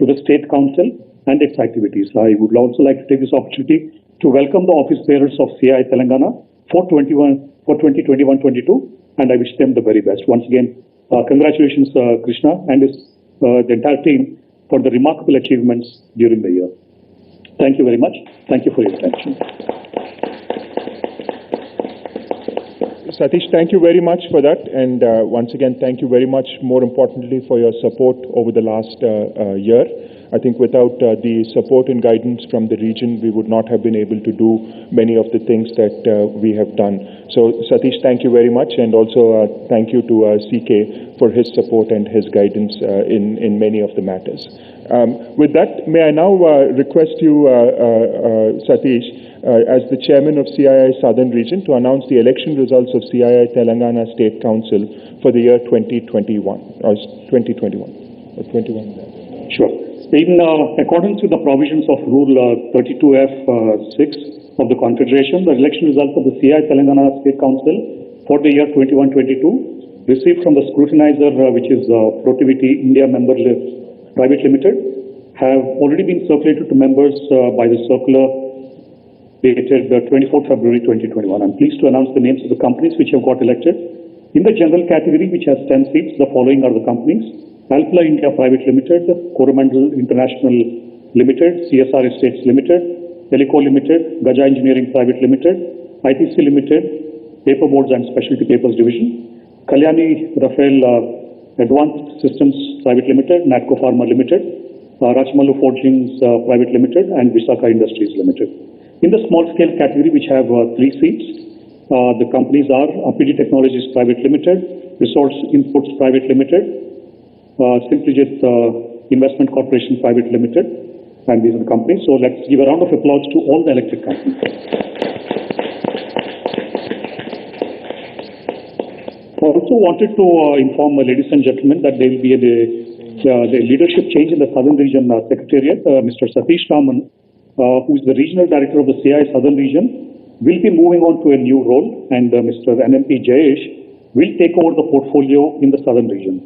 to the State Council and its activities. I would also like to take this opportunity to welcome the office bearers of CII Telangana for 2021-22, and I wish them the very best. Once again, congratulations, Krishna, and the entire team for the remarkable achievements during the year. Thank you very much. Thank you for your attention. Satish, thank you very much for that. And once again, thank you very much, more importantly, for your support over the last year. I think without the support and guidance from the region, we would not have been able to do many of the things that we have done. So, Satish, thank you very much. And also thank you to CK for his support and his guidance in many of the matters. With that, may I now request you, Satish, as the chairman of CII Southern Region, to announce the election results of CII Telangana State Council for the year 2021 or 2021 or 21. Sure. In accordance with the provisions of Rule 32F(6) of the Confederation, the election results of the CII Telangana State Council for the year 21-22 received from the scrutinizer, which is Protivity India Member Private Limited, have already been circulated to members by the circular dated 24th February 2021. I'm pleased to announce the names of the companies which have got elected. In the general category, which has 10 seats, the following are the companies: Alpla India Private Limited, Coromandel International Limited, CSR Estates Limited, Helico Limited, Gaja Engineering Private Limited, ITC Limited, Paperboards and Specialty Papers Division, Kalyani Rafael Advanced Systems Private Limited, Natco Pharma Limited, Rachmalu Forgings Private Limited, and Visakha Industries Limited. In the small scale category, which have 3 seats, the companies are APD Technologies Private Limited, Resource Inputs Private Limited, Simplijit Investment Corporation Private Limited, and these are the companies. So let's give a round of applause to all the elected companies. I also wanted to inform ladies and gentlemen that there will be the leadership change in the Southern Region Secretariat. Mr. Satish Raman, who is the Regional Director of the CII Southern Region, will be moving on to a new role, and Mr. NMP Jayesh will take over the portfolio in the Southern Region.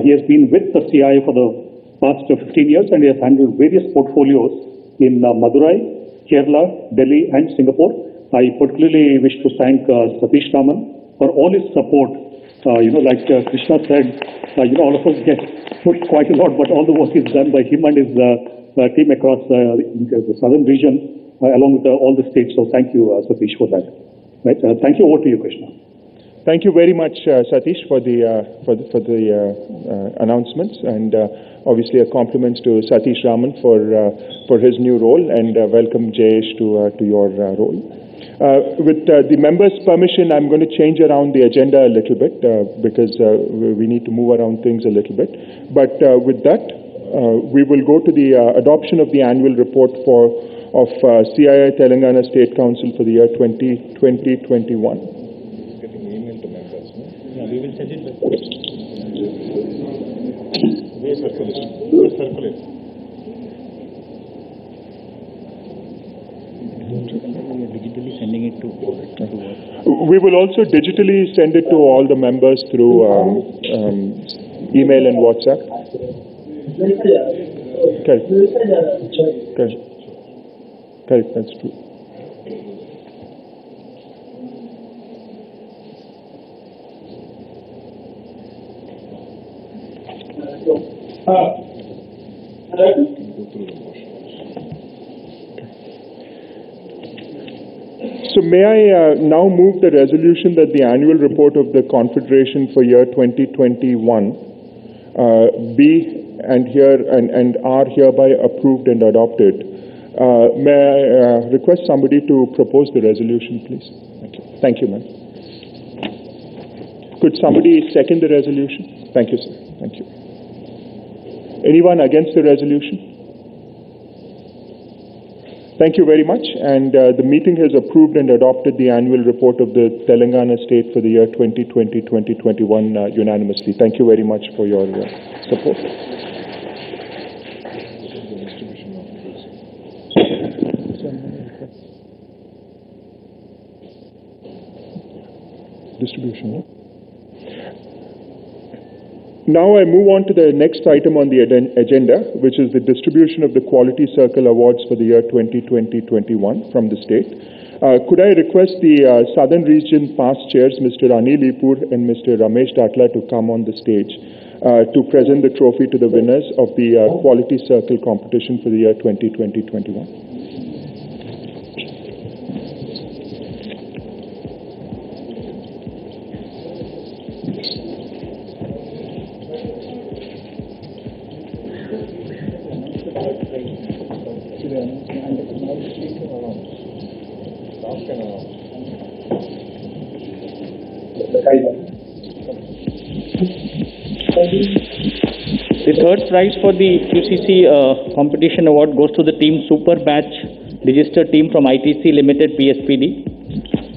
He has been with the CII for the past 15 years, and he has handled various portfolios in Madurai, Kerala, Delhi, and Singapore. I particularly wish to thank Satish Raman for all his support. Like Krishna said, all of us get pushed quite a lot, but all the work is done by him and his team across the Southern Region, along with all the states. So thank you, Satish, for that. Right? Thank you. Over to you, Krishna. Thank you very much, Satish, for the announcements, and obviously a compliments to Satish Raman for his new role, and welcome Jayesh to your role. With the members' permission, I'm going to change around the agenda a little bit because we need to move around things a little bit. But with that, we will go to the adoption of the annual report of CII Telangana State Council for the year 2020-21. We will send it back. Circulate. Digitally sending it to all. We will also digitally send it to all the members through email and WhatsApp. Correct, that's true. So may I now move the resolution that the annual report of the Confederation for year 2021 be and are hereby approved and adopted. May I request somebody to propose the resolution, please? Thank you. Thank you, ma'am. Could somebody second the resolution? Thank you, sir. Thank you. Anyone against the resolution? Thank you very much. And the meeting has approved and adopted the annual report of the Telangana State for the year 2020-2021 unanimously. Thank you very much for your support. Distribution. Now I move on to the next item on the agenda, which is the distribution of the Quality Circle Awards for the year 2020-21 from the state. Could I request the Southern Region past chairs, Mr. Anil Ipur and Mr. Ramesh Datla, to come on the stage to present the trophy to the winners of the Quality Circle competition for the year 2020-21. The third prize for the QCC competition award goes to the team Super Batch Register team from ITC Limited PSPD.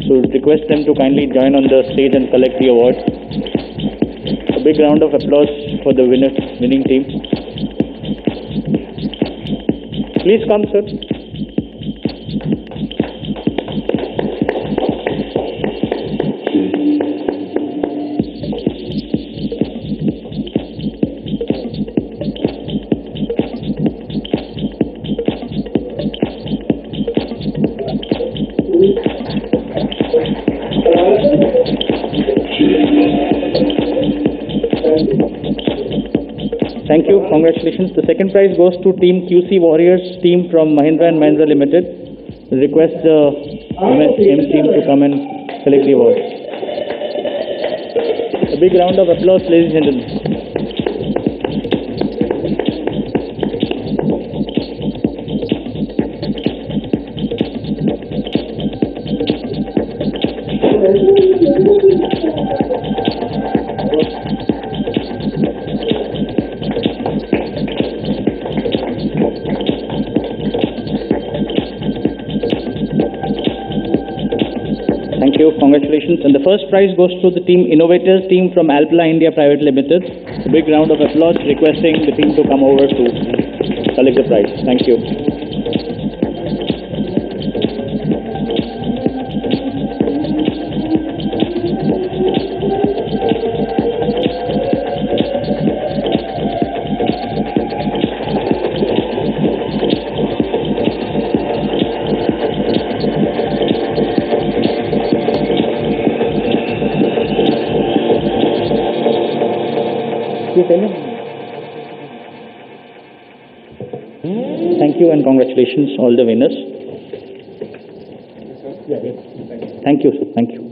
So request them to kindly join on the stage and collect the award. A big round of applause for the winning team. Please come, sir. Thank you. Congratulations. The second prize goes to Team QC Warriors team from Mahindra & Mahindra Limited. Request the MS team to come and collect the award. A big round of applause, ladies and gentlemen. Thank you. Congratulations. And the first prize goes to the team Innovators team from Alpla India Private Limited. A big round of applause requesting the team to come over to collect the prize. Thank you. Thank you and congratulations, all the winners. Thank you, sir. Thank you.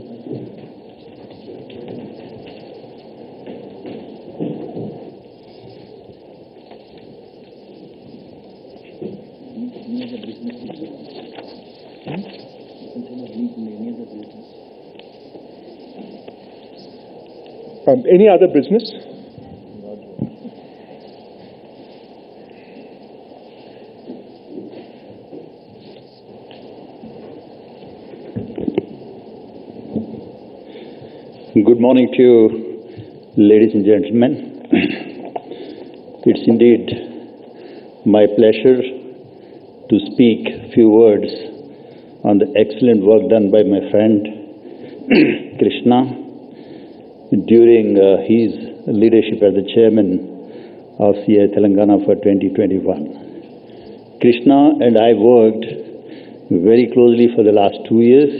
Any other business? Good morning to you, ladies and gentlemen. It's indeed my pleasure to speak a few words on the excellent work done by my friend Krishna during his leadership as the chairman of CII Telangana for 2021. Krishna and I worked very closely for the last 2 years,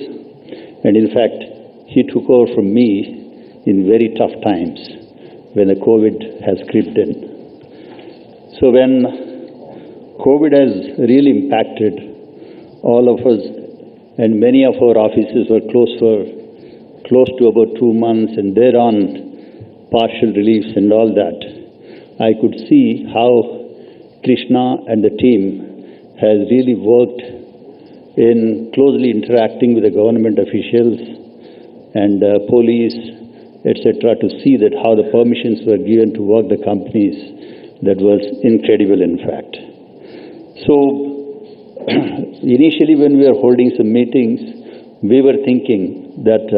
and in fact, he took over from me in very tough times when the COVID has crept in. So when COVID has really impacted all of us, and many of our offices were closed for close to about 2 months, and thereon partial reliefs and all that, I could see how Krishna and the team has really worked in closely interacting with the government officials and police, etc., to see that how the permissions were given to work the companies. That was incredible, in fact. So initially when we were holding some meetings, we were thinking that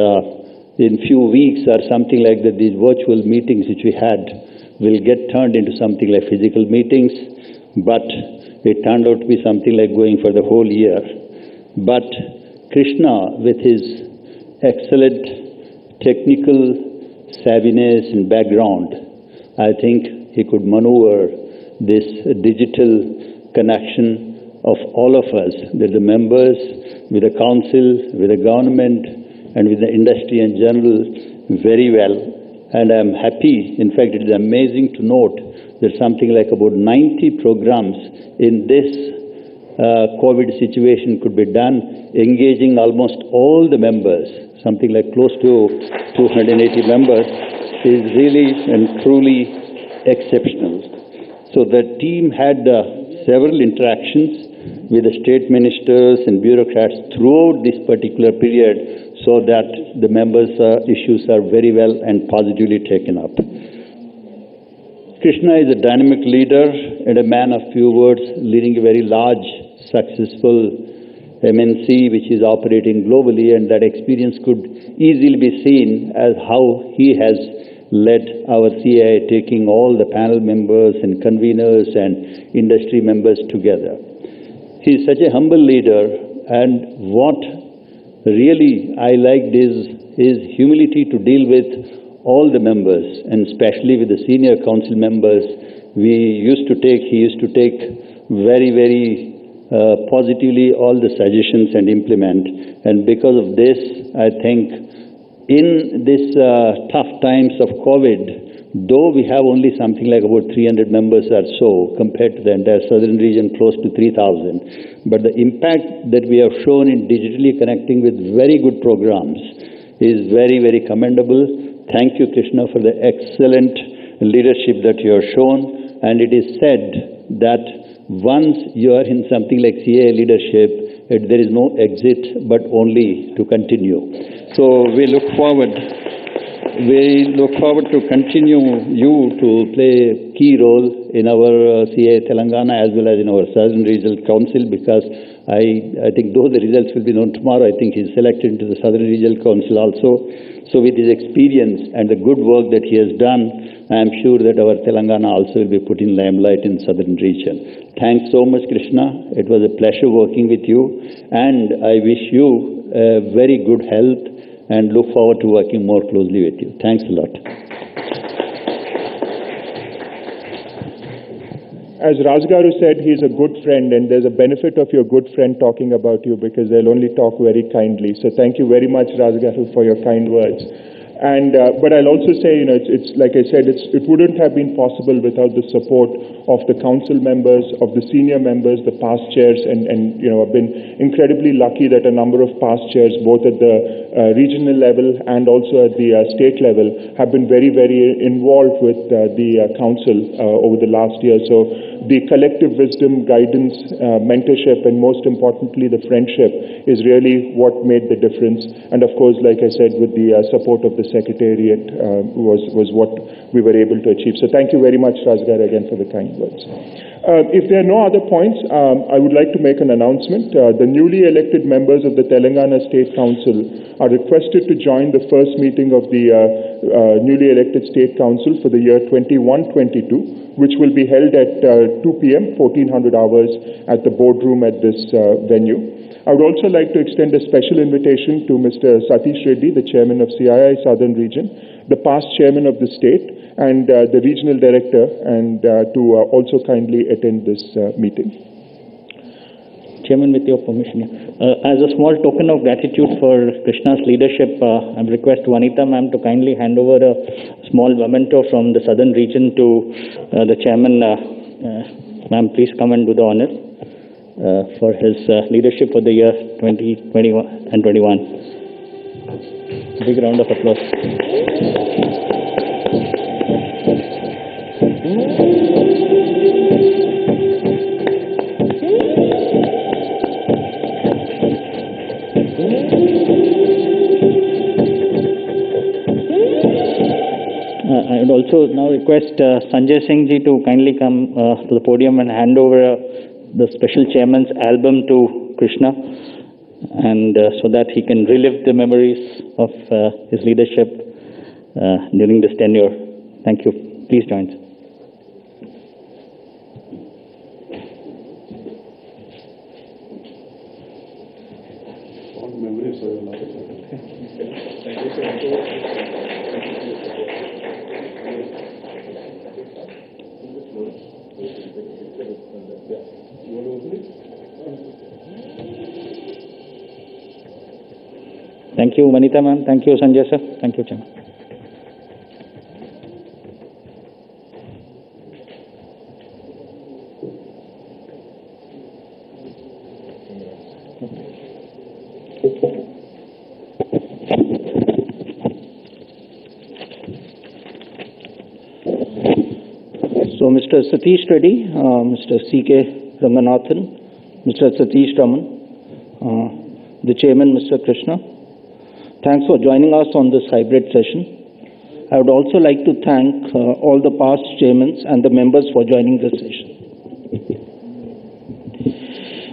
in few weeks or something like that, these virtual meetings which we had will get turned into something like physical meetings, but it turned out to be something like going for the whole year. But Krishna, with his excellent technical savviness and background, I think he could maneuver this digital connection of all of us, with the members, with the council, with the government, and with the industry in general, very well. And I'm happy, in fact, it is amazing to note that something like about 90 programs in this COVID situation could be done, engaging almost all the members, something like close to 280 members, is really and truly exceptional. So the team had several interactions with the state ministers and bureaucrats throughout this particular period, so that the members' issues are very well and positively taken up. Krishna is a dynamic leader and a man of few words, leading a very large, successful MNC which is operating globally, and that experience could easily be seen as how he has led our CII, taking all the panel members and conveners and industry members together. He is such a humble leader, and what really I liked is his humility to deal with all the members, and especially with the senior council members. He used to take very, very positively all the suggestions and implement. And because of this, I think in this tough times of COVID, though we have only something like about 300 members or so compared to the entire southern region, close to 3,000, but the impact that we have shown in digitally connecting with very good programs is very, very commendable. Thank you, Krishna, for the excellent leadership that you have shown. And it is said that once you are in something like CII leadership, there is no exit but only to continue. So we look forward to continue you to play a key role in our CII Telangana as well as in our Southern Regional Council, because I think though the results will be known tomorrow, I think he's selected into the Southern Regional Council also. So with his experience and the good work that he has done, I am sure that our Telangana also will be put in limelight in Southern region. Thanks so much, Krishna. It was a pleasure working with you, and I wish you very good health and look forward to working more closely with you. Thanks a lot. As Rajgaru said, he's a good friend, and there's a benefit of your good friend talking about you, because they'll only talk very kindly. So thank you very much, Rajgaru, for your kind words. And but I'll also say, it's like I said, it wouldn't have been possible without the support of the council members, of the senior members, the past chairs, and I've been incredibly lucky that a number of past chairs, both at the regional level and also at the state level, have been very, very involved with the council over the last year. So the collective wisdom, guidance, mentorship, and most importantly, the friendship is really what made the difference. And of course, like I said, with the support of the Secretariat was what we were able to achieve. So thank you very much, Rajgar, again for the kind words. If there are no other points, I would like to make an announcement. The newly elected members of the Telangana State Council are requested to join the first meeting of the newly elected State Council for the year 21-22, which will be held at 2 p.m., 1400 hours at the boardroom at this venue. I would also like to extend a special invitation to Mr. Satish Reddy, the chairman of CII Southern Region, the past chairman of the state, and the regional director, and to also kindly attend this meeting. Chairman, with your permission, as a small token of gratitude for Krishna's leadership, I request Vanita ma'am to kindly hand over a small memento from the Southern Region to the chairman. Ma'am, please come and do the honor for his leadership for the year 2021 and 21. Big round of applause. I would also now request Sanjay Singh ji to kindly come to the podium and hand over the special chairman's album to Krishna, and so that he can relive the memories of his leadership during this tenure. Thank you. Please join. Memories are a lot of Thank you. Thank you, Vanita ma'am. Thank you, Sanjay sir. Thank you, Chairman. So, Mr. Satish Reddy, Mr. C.K. Ranganathan, Mr. Satish Raman, the Chairman, Mr. Krishna, thanks for joining us on this hybrid session. I would also like to thank all the past chairmen and the members for joining this session.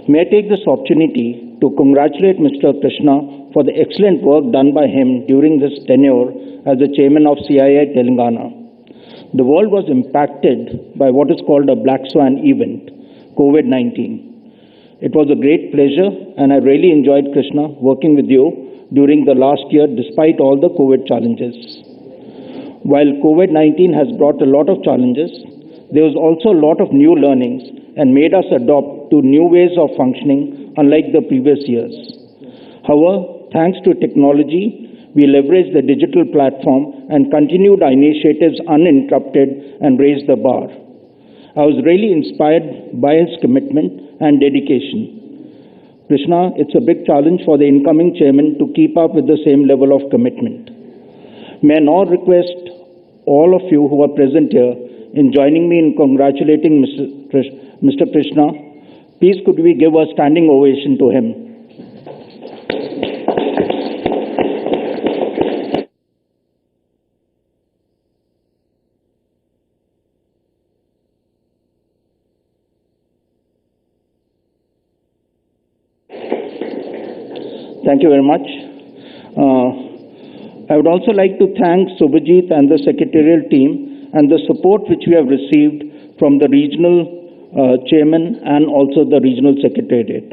May I take this opportunity to congratulate Mr. Krishna for the excellent work done by him during this tenure as the chairman of CII Telangana. The world was impacted by what is called a black swan event, COVID-19. It was a great pleasure, and I really enjoyed, Krishna, working with you during the last year despite all the COVID challenges. While COVID-19 has brought a lot of challenges, there was also a lot of new learnings and made us adopt to new ways of functioning unlike the previous years. However, thanks to technology, we leveraged the digital platform and continued our initiatives uninterrupted and raised the bar. I was really inspired by his commitment and dedication. Krishna, it's a big challenge for the incoming chairman to keep up with the same level of commitment. May I now request all of you who are present here in joining me in congratulating Mr. Krishna. Please could we give a standing ovation to him. Thank you very much. I would also like to thank Subhajit and the secretarial team and the support which we have received from the regional chairman and also the regional secretariat.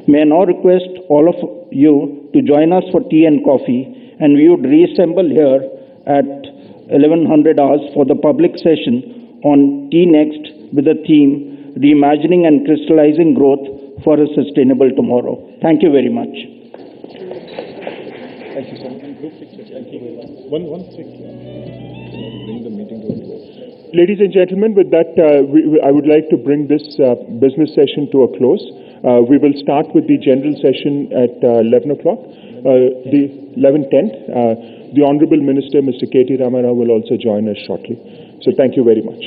May I now request all of you to join us for tea and coffee, and we would reassemble here at 1100 hours for the public session on Tea Next with the theme Reimagining and Crystallizing Growth for a Sustainable Tomorrow. Thank you very much. Thank you, sir. Group picture. Thank you very much. One second. Bring the meeting to a close. Ladies and gentlemen, with that, I would like to bring this business session to a close. We will start with the general session at 11 o'clock, the 11:10. The Honorable Minister, Mr. KT Ramarao, will also join us shortly. So thank you very much.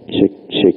Check, check.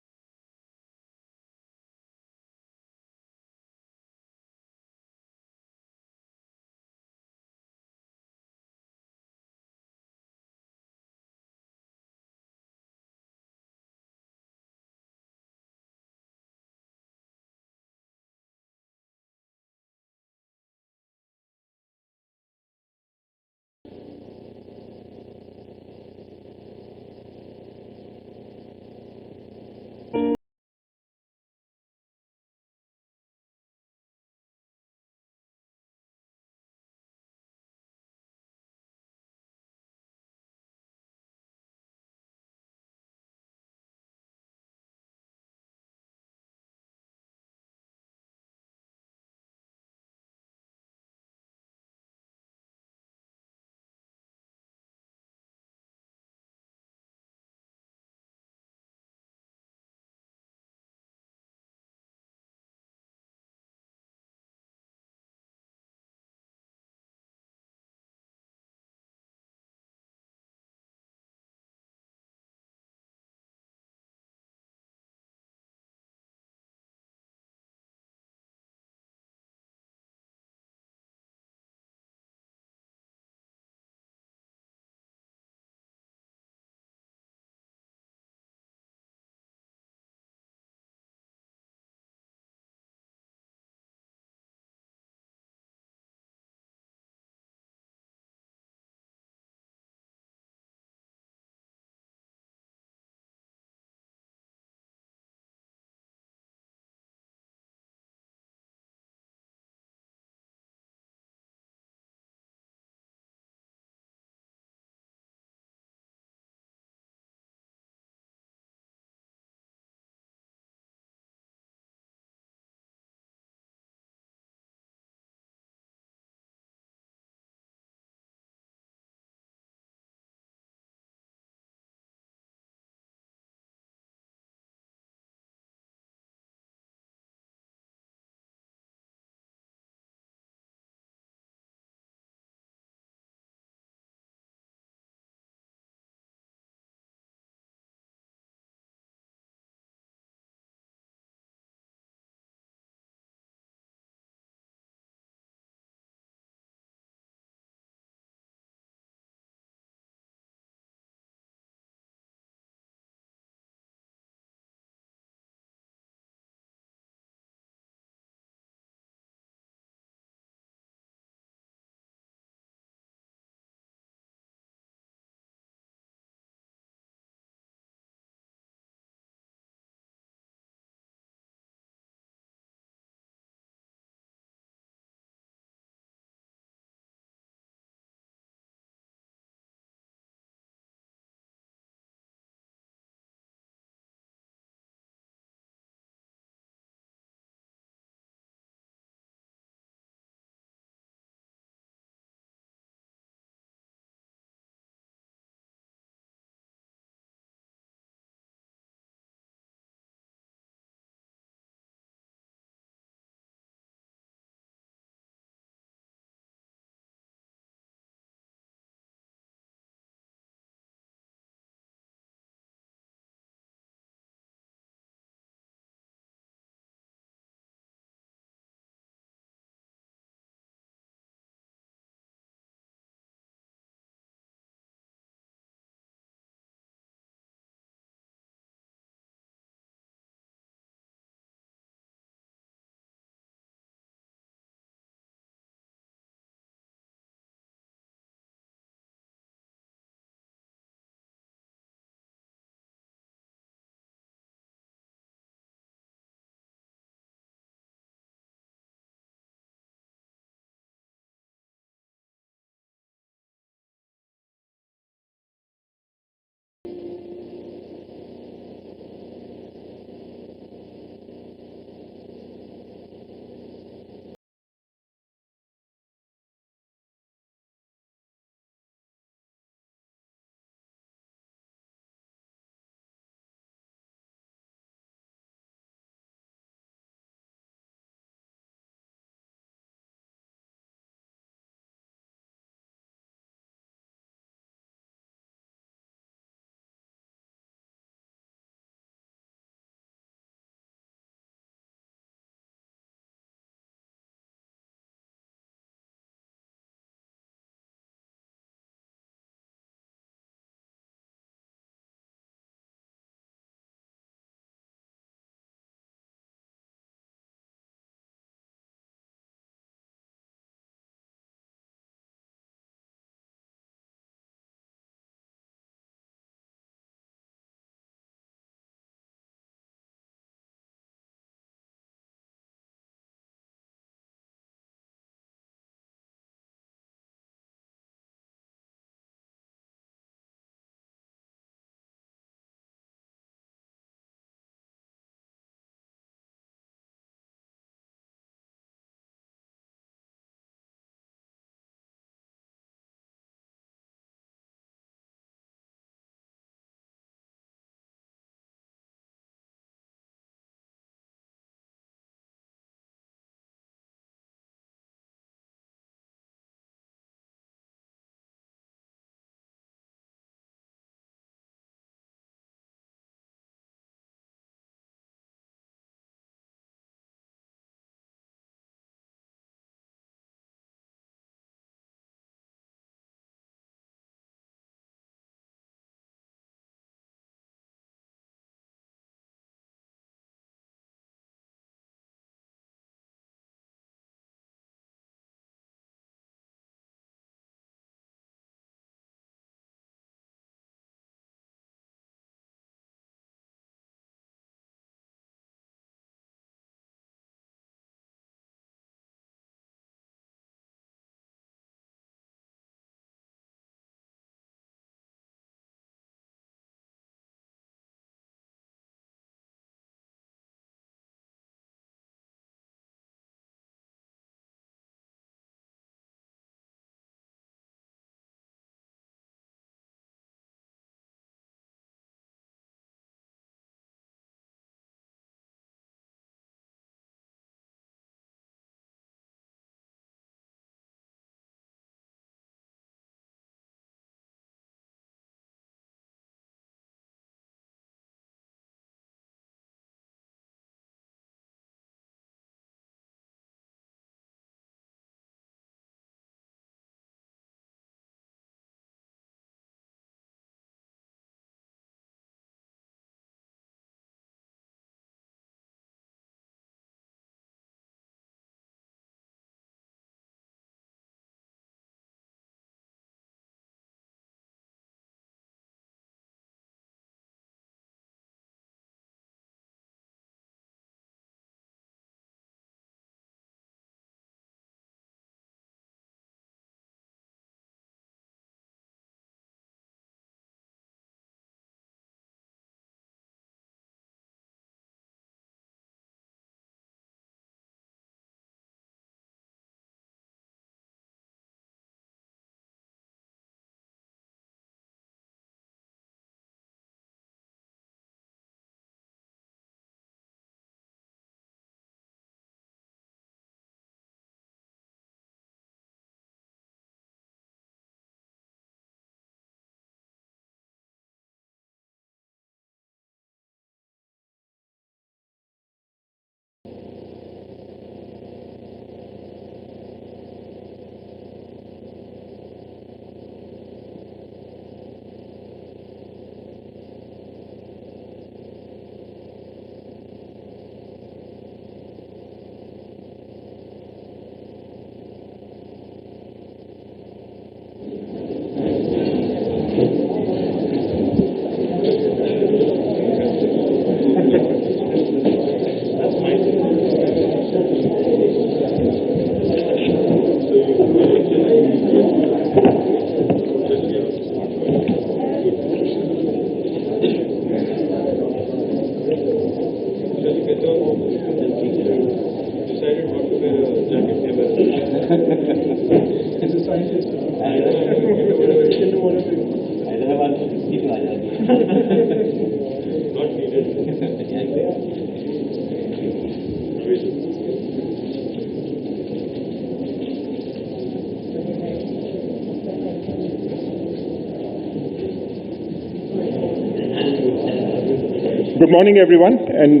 Good morning, everyone, and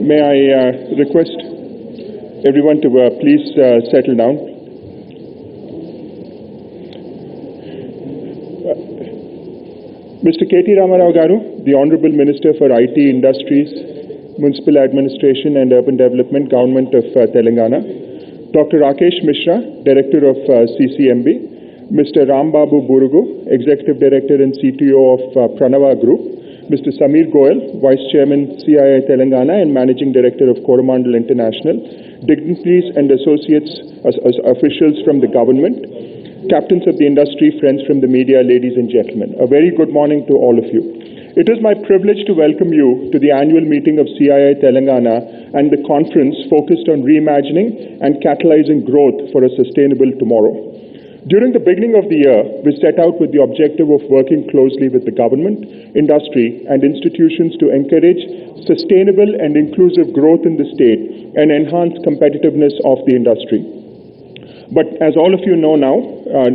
may I request everyone to please settle down. Mr. KT Ramarao Garu, the Honorable Minister for IT, Industries, Municipal Administration and Urban Development, Government of Telangana. Dr. Rakesh Mishra, Director of CCMB. Mr. Rambabu Burugu, Executive Director and CTO of Pranava Group. Mr. Samir Goel, Vice Chairman, CII Telangana and Managing Director of Coromandel International, dignitaries and associates, officials from the government, captains of the industry, friends from the media, ladies and gentlemen. A very good morning to all of you. It is my privilege to welcome you to the annual meeting of CII Telangana and the conference focused on reimagining and catalyzing growth for a sustainable tomorrow. During the beginning of the year, we set out with the objective of working closely with the government, industry, and institutions to encourage sustainable and inclusive growth in the state and enhance competitiveness of the industry. But as all of you know now,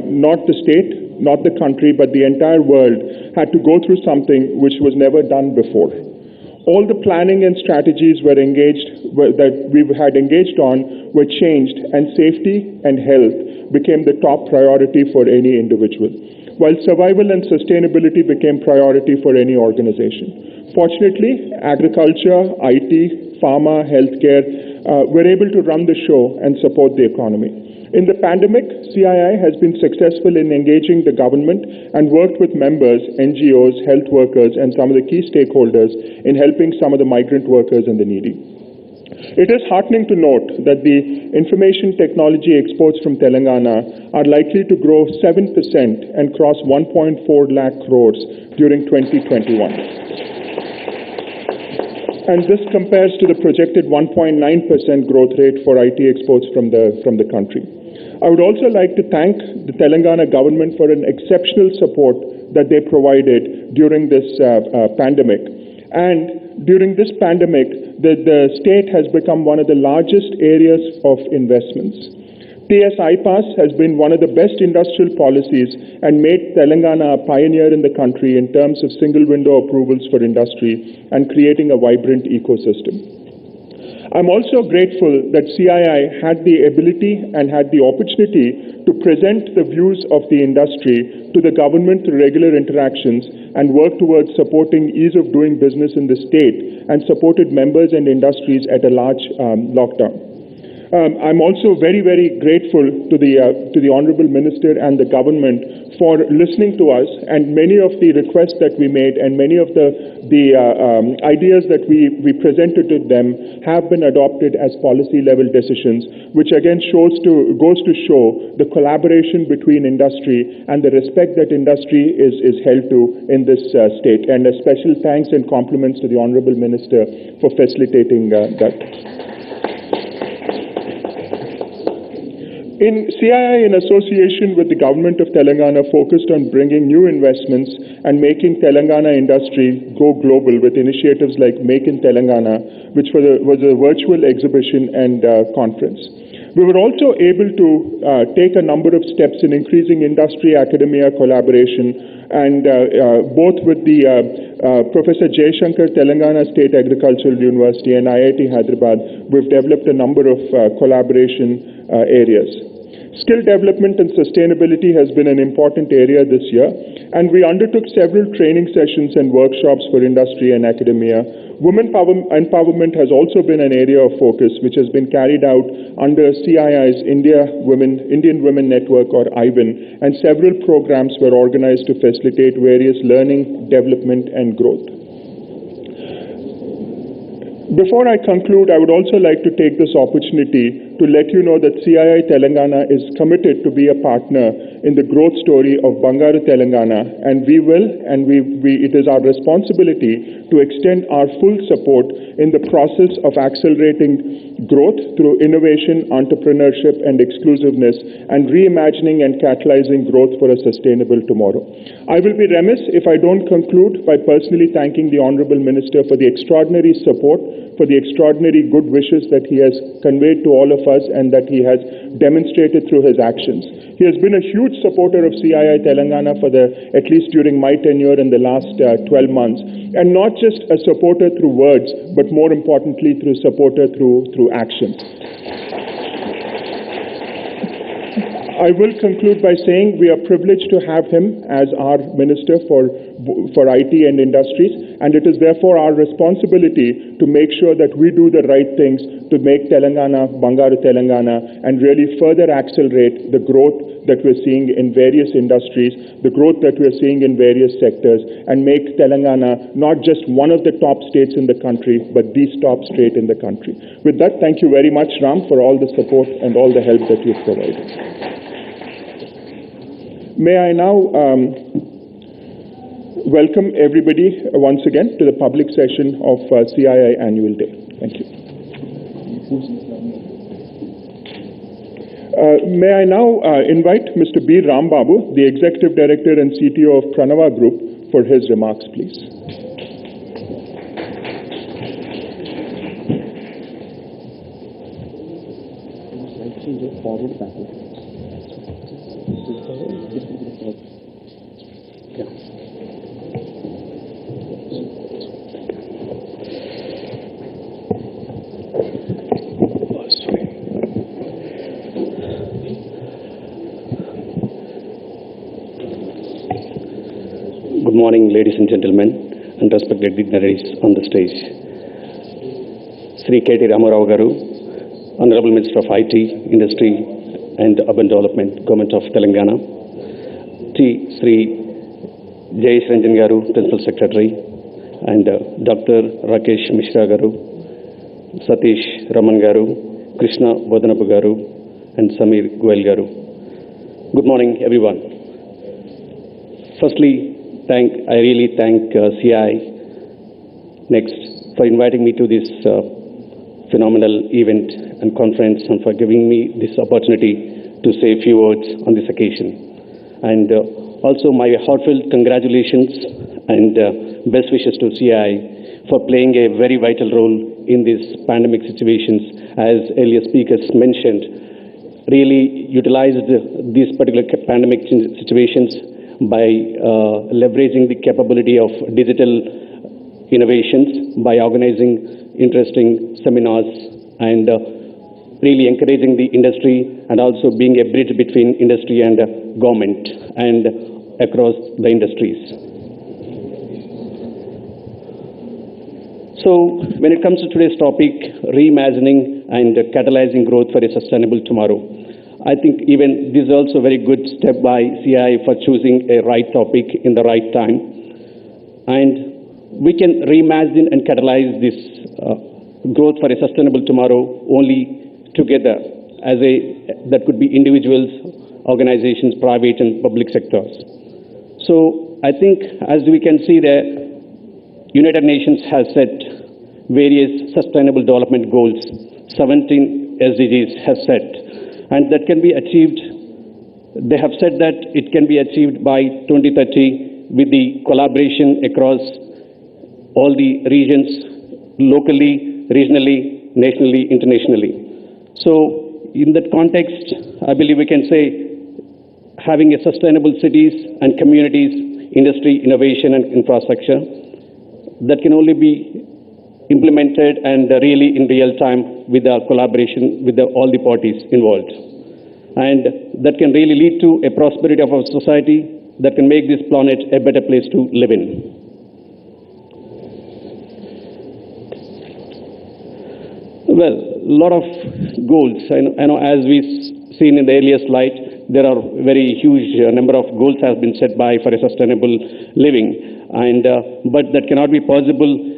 not the state, not the country, but the entire world had to go through something which was never done before. All the planning and strategies that we had engaged on were changed, and safety and health became the top priority for any individual, while survival and sustainability became priority for any organization. Fortunately, agriculture, IT, pharma, healthcare were able to run the show and support the economy. In the pandemic, CII has been successful in engaging the government and worked with members, NGOs, health workers, and some of the key stakeholders in helping some of the migrant workers and the needy. It is heartening to note that the information technology exports from Telangana are likely to grow 7% and cross 1.4 lakh crores during 2021. And this compares to the projected 1.9% growth rate for IT exports from the country. I would also like to thank the Telangana government for an exceptional support that they provided during this pandemic. And during this pandemic, the state has become one of the largest areas of investments. TS-IPAS has been one of the best industrial policies and made Telangana a pioneer in the country in terms of single window approvals for industry and creating a vibrant ecosystem. I'm also grateful that CII had the ability and had the opportunity to present the views of the industry to the government through regular interactions and work towards supporting ease of doing business in the state and supported members and industries at a large lockdown. I'm also very, very grateful to the Honorable Minister and the government for listening to us, and many of the requests that we made and many of the ideas that we presented to them have been adopted as policy level decisions, which again goes to show the collaboration between industry and the respect that industry is held to in this state. And a special thanks and compliments to the Honorable Minister for facilitating that. In CII, in association with the government of Telangana, focused on bringing new investments and making Telangana industry go global with initiatives like Make in Telangana, which was a virtual exhibition and conference. We were also able to take a number of steps in increasing industry-academia collaboration, and both with the Professor Jayashankar, Telangana State Agricultural University, and IIT Hyderabad, we've developed a number of collaboration areas. Skill development and sustainability has been an important area this year, and we undertook several training sessions and workshops for industry and academia. Women empowerment has also been an area of focus, which has been carried out under CII's Indian Women Network, or IWIN, and several programs were organized to facilitate various learning, development, and growth. Before I conclude, I would also like to take this opportunity to let you know that CII Telangana is committed to be a partner in the growth story of Bangaru Telangana, and it is our responsibility to extend our full support in the process of accelerating growth through innovation, entrepreneurship, and exclusiveness, and reimagining and catalyzing growth for a sustainable tomorrow. I will be remiss if I don't conclude by personally thanking the Honorable Minister for the extraordinary support, for the extraordinary good wishes that he has conveyed to all of us and that he has demonstrated through his actions. He has been a huge supporter of CII Telangana at least during my tenure in the last 12 months, and not just a supporter through words, but more importantly through supporter through action. I will conclude by saying we are privileged to have him as our Minister for IT and Industries, and it is therefore our responsibility to make sure that we do the right things to make Telangana Bangaru Telangana and really further accelerate the growth that we're seeing in various industries, the growth that we're seeing in various sectors, and make Telangana not just one of the top states in the country, but the top state in the country. With that, thank you very much, Ram, for all the support and all the help that you've provided. May I now welcome everybody once again to the public session of CII Annual Day. Thank you. May I now invite Mr. B. Rambabu, the Executive Director and CTO of Pranava Group, for his remarks, please. Good morning, ladies and gentlemen, and respected dignitaries on the stage. Sri KTR Garu, Honorable Minister of IT, Industry and Urban Development, Government of Telangana. Sri Jayesh Ranjan Garu, Principal Secretary, and Dr. Rakesh Mishra Garu, Satish Raman Garu, Krishna Bodhanapu Garu, and Samir Goel Garu. Good morning, everyone. Firstly, I really thank CII Next for inviting me to this phenomenal event and conference and for giving me this opportunity to say a few words on this occasion. And also my heartfelt congratulations and best wishes to CII for playing a very vital role in these pandemic situations. As earlier speakers mentioned, really utilized these particular pandemic situations by leveraging the capability of digital innovations, by organizing interesting seminars and really encouraging the industry and also being a bridge between industry and government and across the industries. So when it comes to today's topic, reimagining and catalyzing growth for a sustainable tomorrow, I think even this is also a very good step by CII for choosing a right topic in the right time. And we can reimagine and catalyze this growth for a sustainable tomorrow only together that could be individuals, organizations, private and public sectors. So I think as we can see the United Nations has set various sustainable development goals, 17 SDGs has set. And that can be achieved, they have said that it can be achieved by 2030 with the collaboration across all the regions, locally, regionally, nationally, internationally. So in that context, I believe we can say having a sustainable cities and communities, industry, innovation and infrastructure that can only be implemented and really in real time with the collaboration with all the parties involved. And that can really lead to a prosperity of our society that can make this planet a better place to live in. Well, a lot of goals. I know as we've seen in the earlier slide, there are very huge number of goals have been set by for a sustainable living, and but that cannot be possible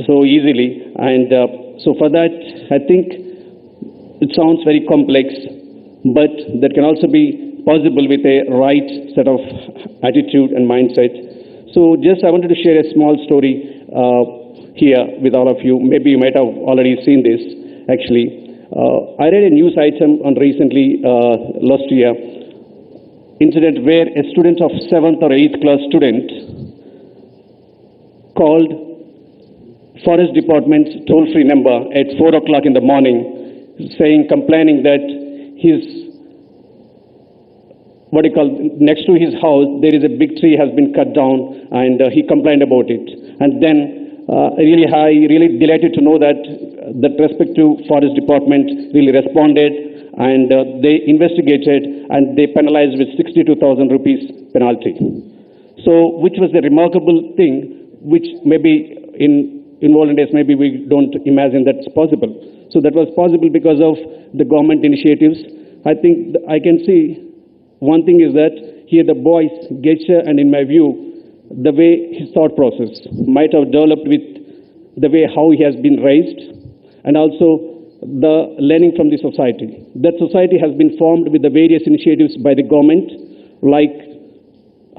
so easily, and so for that I think it sounds very complex, but that can also be possible with a right set of attitude and mindset. So just I wanted to share a small story here with all of you. Maybe you might have already seen this actually. I read a news item on recently last year, incident where a student of 7th or 8th class student called Forest Department's toll-free number at 4 o'clock in the morning, complaining that next to his house, there is a big tree has been cut down, and he complained about it. And then really delighted to know that the respective forest department really responded, and they investigated, and they penalized with 62,000 rupees penalty. So, which was a remarkable thing, which maybe in olden days, maybe we don't imagine that's possible. So that was possible because of the government initiatives. I think I can see one thing is that here the boy's gesture, and in my view, the way his thought process might have developed with the way how he has been raised, and also the learning from the society. That society has been formed with the various initiatives by the government, like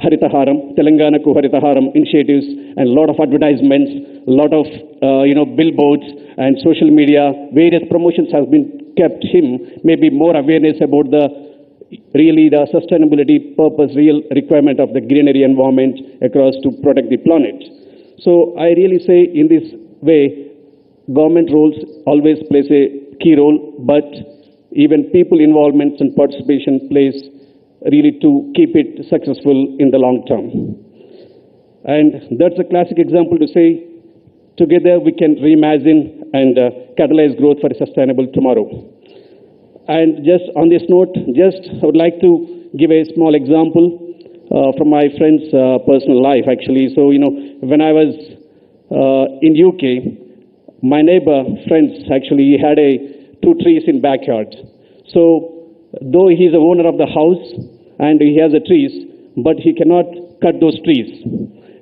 Haritaharam, Telangana Ku Haritaharam initiatives, and a lot of advertisements, a lot of billboards and social media. Various promotions have been kept him maybe more awareness about the sustainability purpose, real requirement of the greenery environment across to protect the planet. So I really say in this way, government roles always plays a key role, but even people involvement and participation plays really to keep it successful in the long term. And that's a classic example to say, together we can reimagine and catalyze growth for a sustainable tomorrow. And just on this note, I would like to give a small example from my friend's personal life, actually. So, when I was in UK, my neighbor friends actually had 2 trees in backyard. So, though he is the owner of the house and he has the trees, but he cannot cut those trees.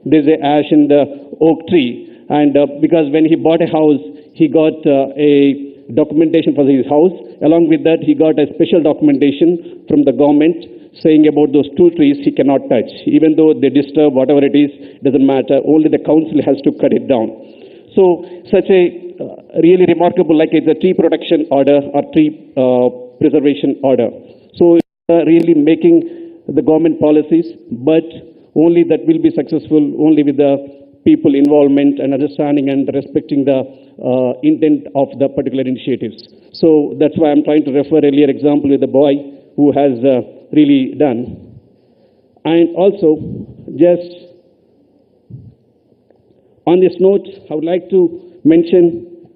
There's a ash and the oak tree, and because when he bought a house, he got a documentation for his house. Along with that, he got a special documentation from the government saying about those 2 trees he cannot touch. Even though they disturb whatever it is, doesn't matter. Only the council has to cut it down. So such a really remarkable, like it's a tree protection order or tree preservation order. So really making the government policies, but only that will be successful only with the people involvement and understanding and respecting the intent of the particular initiatives. So that's why I'm trying to refer earlier example with the boy who has really done. And also, just on this note, I would like to mention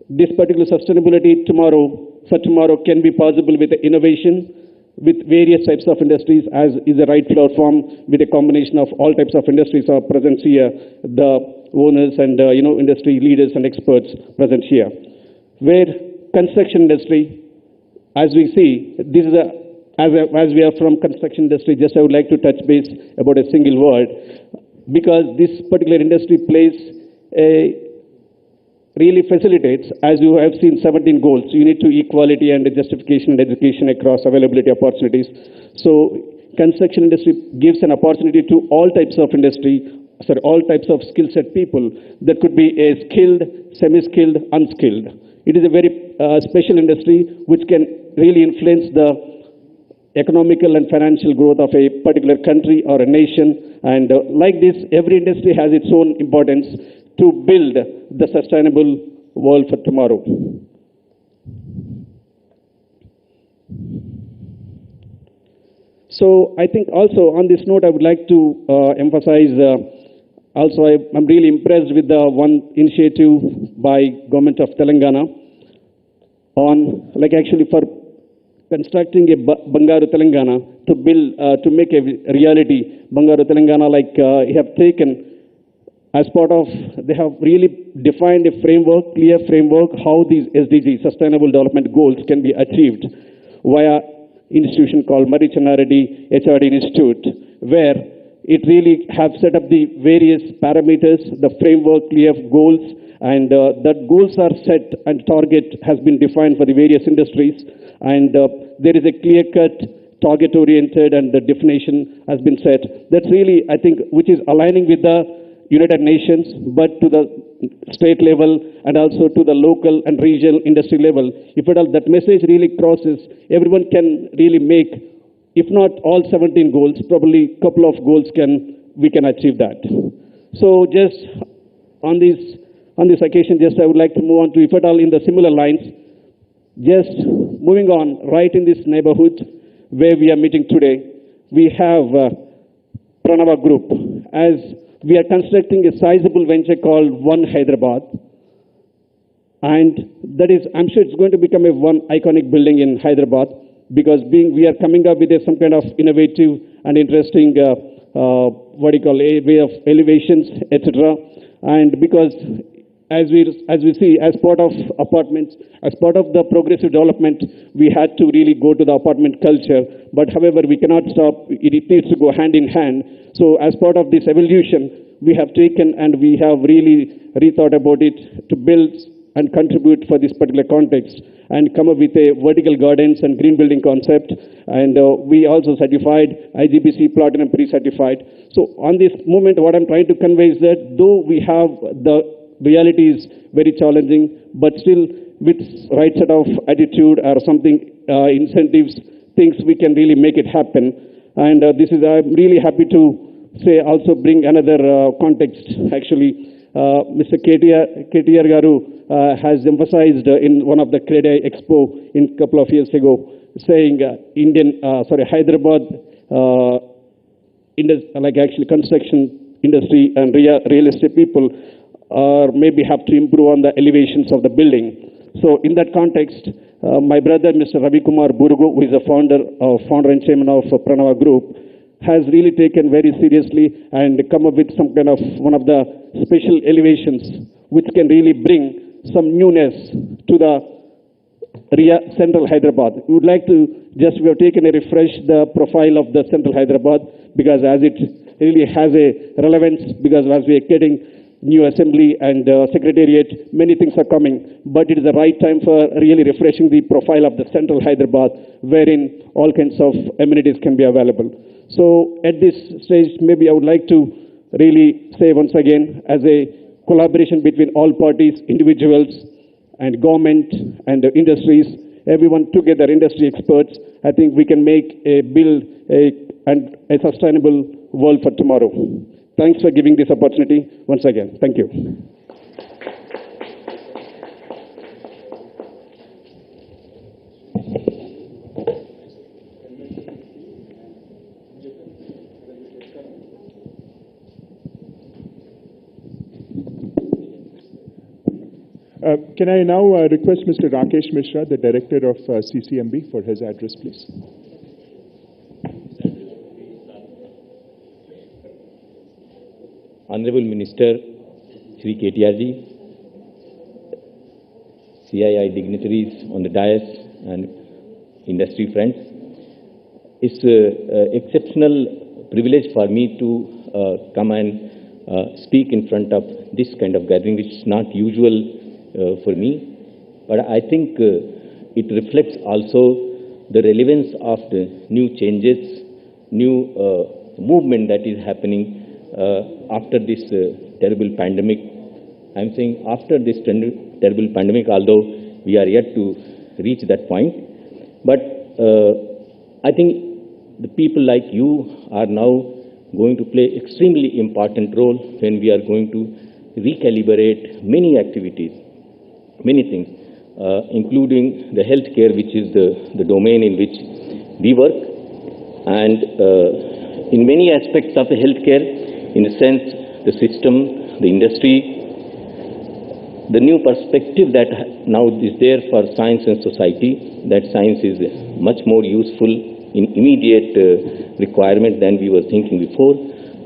this particular sustainability for tomorrow can be possible with innovation, with various types of industries, as is the right platform, with a combination of all types of industries are present here, the owners and industry leaders and experts present here. Where construction industry, as we see, this is as we are from construction industry, just I would like to touch base about a single word, because this particular industry really facilitates, as you have seen 17 goals, unity to equality and justification and education across availability opportunities. So construction industry gives an opportunity to all types of all types of skill set people. That could be a skilled, semi-skilled, unskilled. It is a very special industry which can really influence the economical and financial growth of a particular country or a nation. And like this, every industry has its own importance to build the sustainable world for tomorrow. So I think also on this note, I would like to emphasize, I'm really impressed with the one initiative by Government of Telangana on, like actually for constructing a Bangaru Telangana to build, to make a reality, Bangaru Telangana, like have taken as part of, they have really defined a framework, clear framework, how these SDG, Sustainable Development Goals, can be achieved via institution called Murray Chennarreddy HRD Institute, where it really have set up the various parameters, the framework, clear goals, and that goals are set and target has been defined for the various industries, and there is a clear-cut, target-oriented, and the definition has been set. That's really, I think, which is aligning with the United Nations, but to the state level and also to the local and regional industry level. If at all that message really crosses, everyone can really make, if not all 17 goals, probably a couple of goals we can achieve that. So just on this occasion, just I would like to move on to, if at all in the similar lines, Just moving on, right in this neighborhood where we are meeting today, we have Pranava Group, as we are constructing a sizable venture called One Hyderabad. And that is, I'm sure it's going to become a one iconic building in Hyderabad, because we are coming up with some kind of innovative and interesting, a way of elevations, etc. And because as we see, as part of apartments, as part of the progressive development, we had to really go to the apartment culture. But however, we cannot stop. It needs to go hand in hand. So as part of this evolution, we have taken and we have really rethought about it to build and contribute for this particular context and come up with a vertical gardens and green building concept. And we also certified IGBC Platinum pre-certified. So on this moment, what I'm trying to convey is that though we have the reality is very challenging, but still with right set of attitude or something, incentives, things, we can really make it happen. And I'm really happy to say also bring another context. Actually, Mr. KTR Garu has emphasized in one of the KTI Expo in a couple of years ago, saying Hyderabad, construction industry and real estate people maybe have to improve on the elevations of the building. So in that context, my brother, Mr. Ravi Kumar Burugu, who is the founder and chairman of Pranava Group, has really taken very seriously and come up with some kind of one of the special elevations which can really bring some newness to the Central Hyderabad. We would like to we have taken a refresh the profile of the Central Hyderabad, because as it really has a relevance, because as we are getting new assembly and secretariat, many things are coming, but it is the right time for really refreshing the profile of the Central Hyderabad, wherein all kinds of amenities can be available. So at this stage, maybe I would like to really say once again, as a collaboration between all parties, individuals and government and the industries, everyone together, industry experts, I think we can build a sustainable world for tomorrow. Thanks for giving this opportunity once again. Thank you. Can I now request Mr. Rakesh Mishra, the Director of CCMB, for his address, please? Honorable Minister Shri KTR ji, CII dignitaries on the dais and industry friends, it's an exceptional privilege for me to come and speak in front of this kind of gathering, which is not usual for me. But I think it reflects also the relevance of the new changes, new movement that is happening after this terrible pandemic. I'm saying after this terrible pandemic, although we are yet to reach that point. But I think the people like you are now going to play extremely important role when we are going to recalibrate many activities, many things, including the healthcare, which is the domain in which we work. And in many aspects of the healthcare, in a sense, the system, the industry, the new perspective that now is there for science and society, that science is much more useful in immediate requirement than we were thinking before.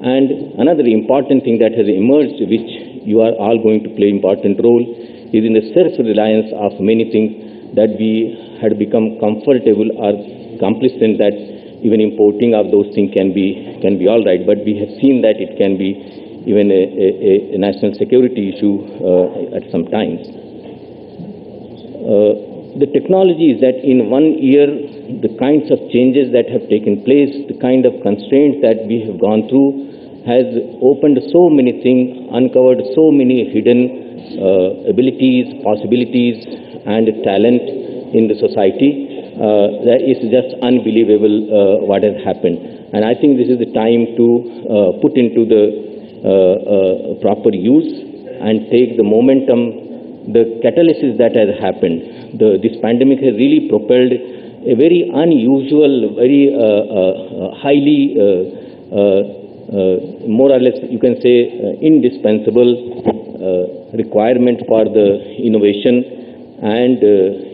And another important thing that has emerged, which you are all going to play important role, is in the self-reliance of many things that we had become comfortable or complacent that even importing of those things can be all right. But we have seen that it can be even a national security issue at some times. The technology is that in 1 year, the kinds of changes that have taken place, the kind of constraints that we have gone through has opened so many things, uncovered so many hidden abilities, possibilities and talent in the society. That is just unbelievable what has happened. And I think this is the time to put into the proper use and take the momentum the catalysis that has happened. This pandemic has really propelled a very unusual, very highly, more or less, you can say, indispensable requirement for the innovation and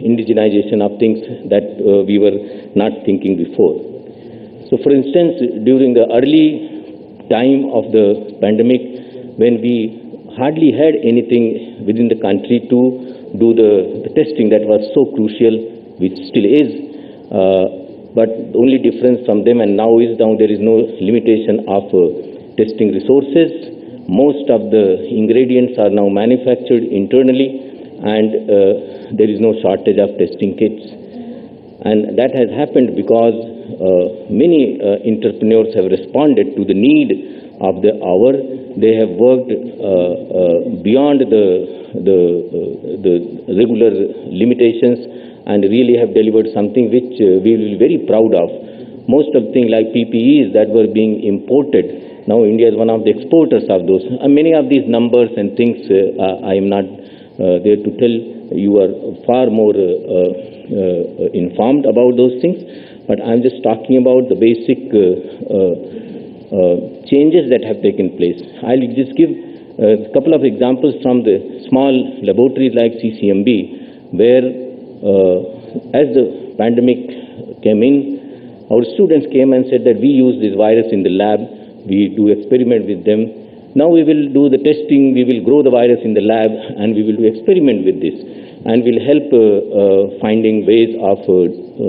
indigenization of things that we were not thinking before. So, for instance, during the early time of the pandemic, when we hardly had anything within the country to do the testing that was so crucial, which still is, but the only difference from them and now is now there is no limitation of testing resources. Most of the ingredients are now manufactured internally, and there is no shortage of testing kits. And that has happened because many entrepreneurs have responded to the need of the hour. They have worked beyond the regular limitations and really have delivered something which we will be very proud of. Most of the things like PPEs that were being imported, now India is one of the exporters of those. And many of these numbers and things I am not there to tell. You are far more informed about those things, but I'm just talking about the basic changes that have taken place. I'll just give a couple of examples from the small laboratories like CCMB, where as the pandemic came in, our students came and said that we use this virus in the lab, we do experiment with them. Now we will do the testing, we will grow the virus in the lab, and we will do experiment with this, and will help finding ways of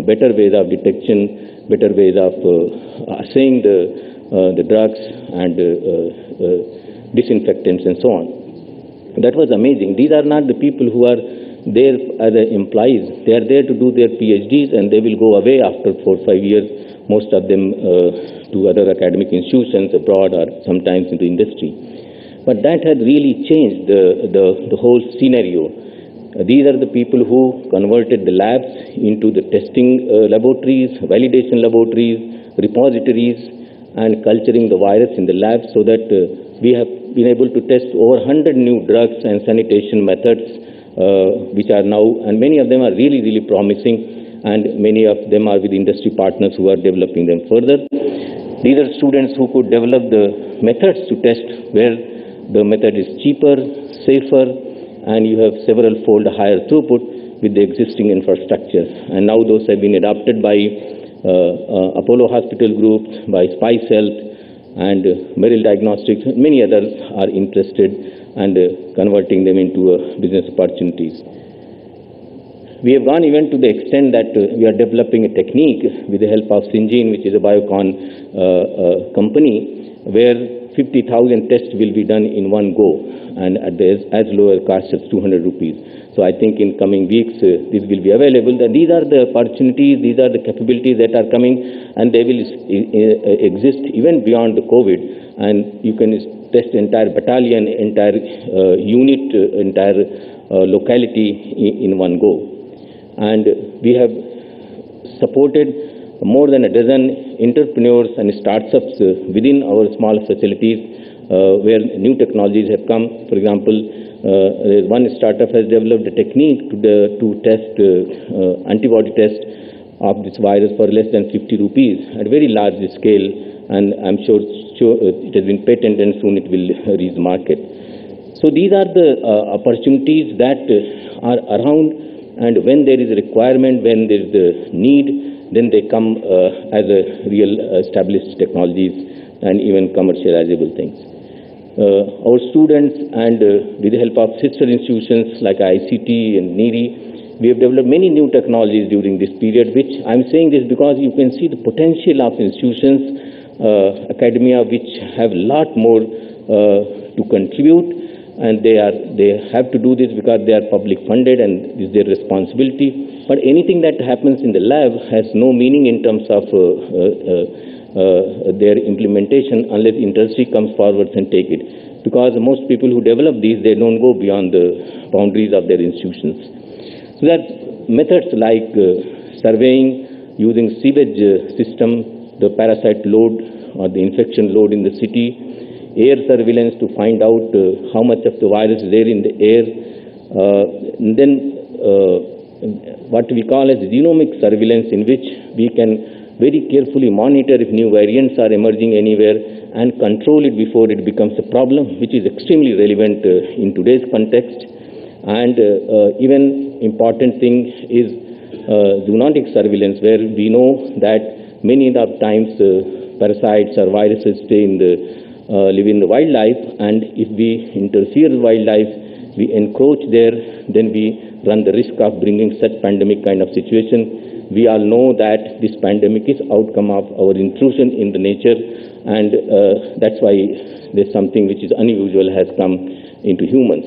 better ways of detection, better ways of assaying the drugs and disinfectants and so on. That was amazing. These are not the people who are there as employees. They are there to do their PhDs, and they will go away after 4 or 5 years, most of them to other academic institutions abroad or sometimes in the industry. But that had really changed the whole scenario. These are the people who converted the labs into the testing laboratories, validation laboratories, repositories, and culturing the virus in the lab, so that we have been able to test over 100 new drugs and sanitation methods, which are now, and many of them are really, really promising, and many of them are with industry partners who are developing them further. These are students who could develop the methods to test where the method is cheaper, safer, and you have several-fold higher throughput with the existing infrastructure. And now those have been adopted by Apollo Hospital Group, by Spice Health, and Merrill Diagnostics. Many others are interested and converting them into business opportunities. We have gone even to the extent that we are developing a technique with the help of Syngene, which is a biocon company, where 50,000 tests will be done in one go, and at as low a cost as 200 rupees. So I think in coming weeks this will be available. And these are the opportunities, these are the capabilities that are coming, and they will exist even beyond the COVID. And you can test entire battalion, entire unit, entire locality in one go. And we have supported more than a dozen entrepreneurs and startups within our small facilities where new technologies have come. For example, one startup has developed a technique to test antibody test of this virus for less than 50 rupees at a very large scale, and I'm sure it has been patented and soon it will reach the market. So these are the opportunities that are around, and when there is a requirement, when there is a need, then they come as a real established technologies and even commercializable things. Our students and with the help of sister institutions like ICT and NEERI, we have developed many new technologies during this period, which I'm saying this because you can see the potential of institutions, academia, which have a lot more to contribute, and they have to do this because they are public funded and it's their responsibility. But anything that happens in the lab has no meaning in terms of their implementation unless industry comes forward and take it. Because most people who develop these, they don't go beyond the boundaries of their institutions. So that methods like surveying using sewage system, the parasite load or the infection load in the city, air surveillance to find out how much of the virus is there in the air, What we call as genomic surveillance, in which we can very carefully monitor if new variants are emerging anywhere and control it before it becomes a problem, which is extremely relevant in today's context. And even important thing is zoonotic surveillance, where we know that many of times parasites or viruses live in the wildlife, and if we interfere with wildlife, we encroach there, then we run the risk of bringing such pandemic kind of situation. We all know that this pandemic is outcome of our intrusion in the nature, and that's why there's something which is unusual has come into humans.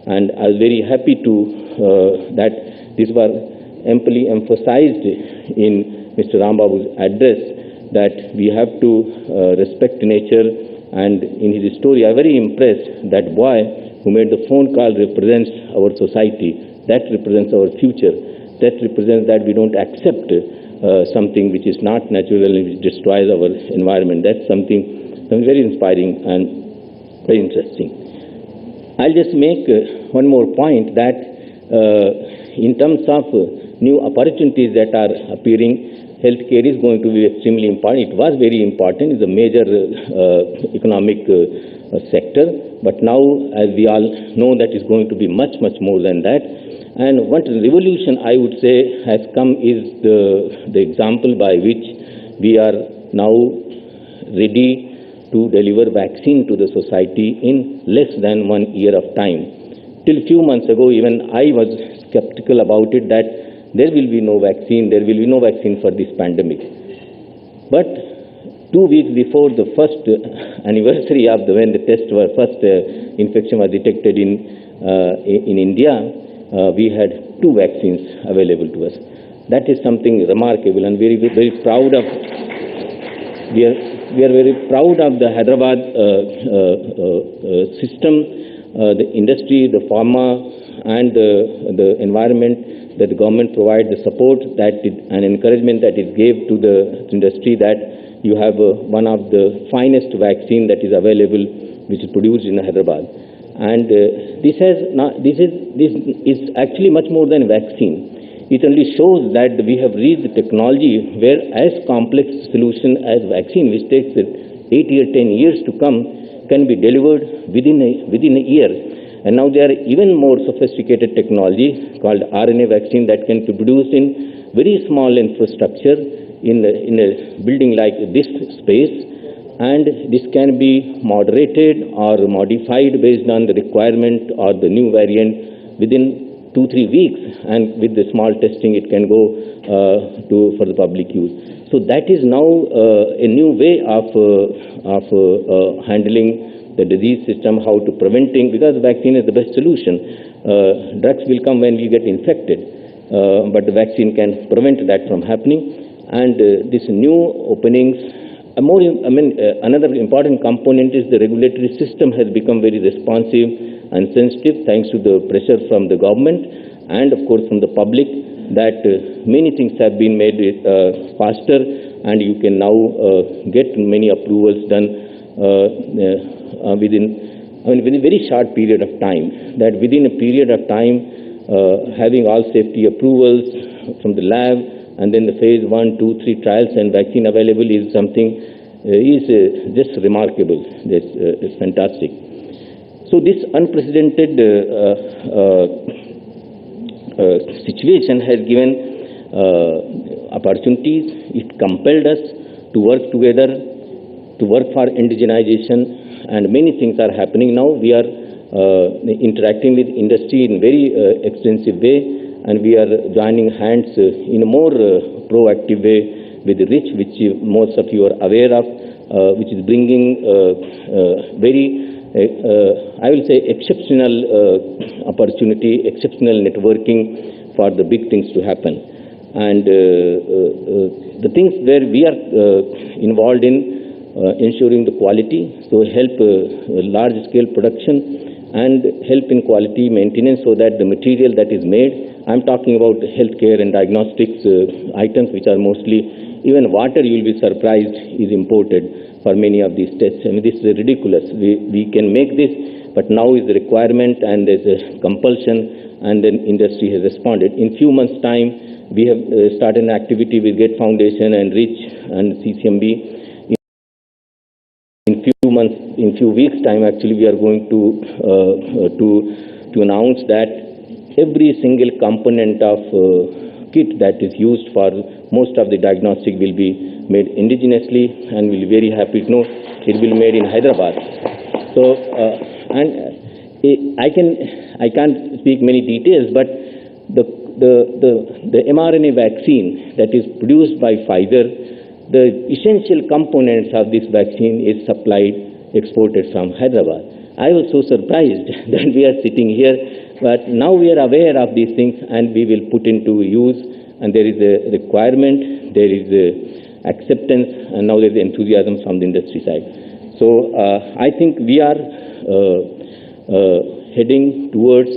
And I was very happy to that this was amply emphasized in Mr. Rambabu's address, that we have to respect nature. And in his story, I'm very impressed that boy who made the phone call represents our society. That represents our future. That represents that we don't accept something which is not natural and which destroys our environment. That's something very inspiring and very interesting. I'll just make one more point, that in terms of new opportunities that are appearing, healthcare is going to be extremely important. It was very important. It's a major economic sector. But now, as we all know, that is going to be much, much more than that. And one revolution, I would say, has come is the example by which we are now ready to deliver vaccine to the society in less than 1 year of time. Till few months ago, even I was skeptical about it, that there will be no vaccine for this pandemic. But 2 weeks before the first anniversary of when the first infection was detected in India, we had 2 vaccines available to us. That is something remarkable, and very, very proud of. We are very proud of the Hyderabad system, the industry, the pharma, and the environment, that the government provides the support and encouragement that it gave to the industry, that you have one of the finest vaccine that is available, which is produced in Hyderabad. And this is actually much more than a vaccine. It only shows that we have reached the technology where as complex solution as vaccine, which takes 8 or 10 years to come, can be delivered within a year. And now there are even more sophisticated technology called RNA vaccine that can be produced in very small infrastructure in a building like this space. And this can be moderated or modified based on the requirement or the new variant within 2-3 weeks, and with the small testing it can go for the public use. So that is now a new way of handling the disease system, how to preventing, because vaccine is the best solution. Drugs will come when we get infected, but the vaccine can prevent that from happening. And this new openings, another important component is the regulatory system has become very responsive and sensitive, thanks to the pressure from the government and of course from the public, that many things have been made faster, and you can now get many approvals done within a very short period of time. That within a period of time, having all safety approvals from the lab, and then the phase 1, 2, 3 trials and vaccine available is something just remarkable. It's fantastic. So this unprecedented situation has given opportunities. It compelled us to work together, to work for indigenization, and many things are happening now. We are interacting with industry in very extensive way, and we are joining hands in a more proactive way with the RICH, which most of you are aware of, which is bringing very I will say exceptional opportunity, exceptional networking for the big things to happen. And the things where we are involved in ensuring the quality, so help large scale production and help in quality maintenance, so that the material that is made I'm talking about healthcare and diagnostics items, which are mostly, even water, you will be surprised, is imported for many of these tests. I mean, this is ridiculous. We can make this, but now is the requirement and there's a compulsion, and then industry has responded. In few months' time, we have started an activity with GET Foundation and RICH and CCMB. In few weeks' time, actually, we are going to announce that every single component of kit that is used for most of the diagnostic will be made indigenously, and we'll be very happy to know it will be made in Hyderabad. So, I can't speak many details, but the mRNA vaccine that is produced by Pfizer, the essential components of this vaccine is supplied, exported from Hyderabad. I was so surprised that we are sitting here, but now we are aware of these things and we will put into use, and there is a requirement, there is a acceptance, and now there is enthusiasm from the industry side. So I think we are heading towards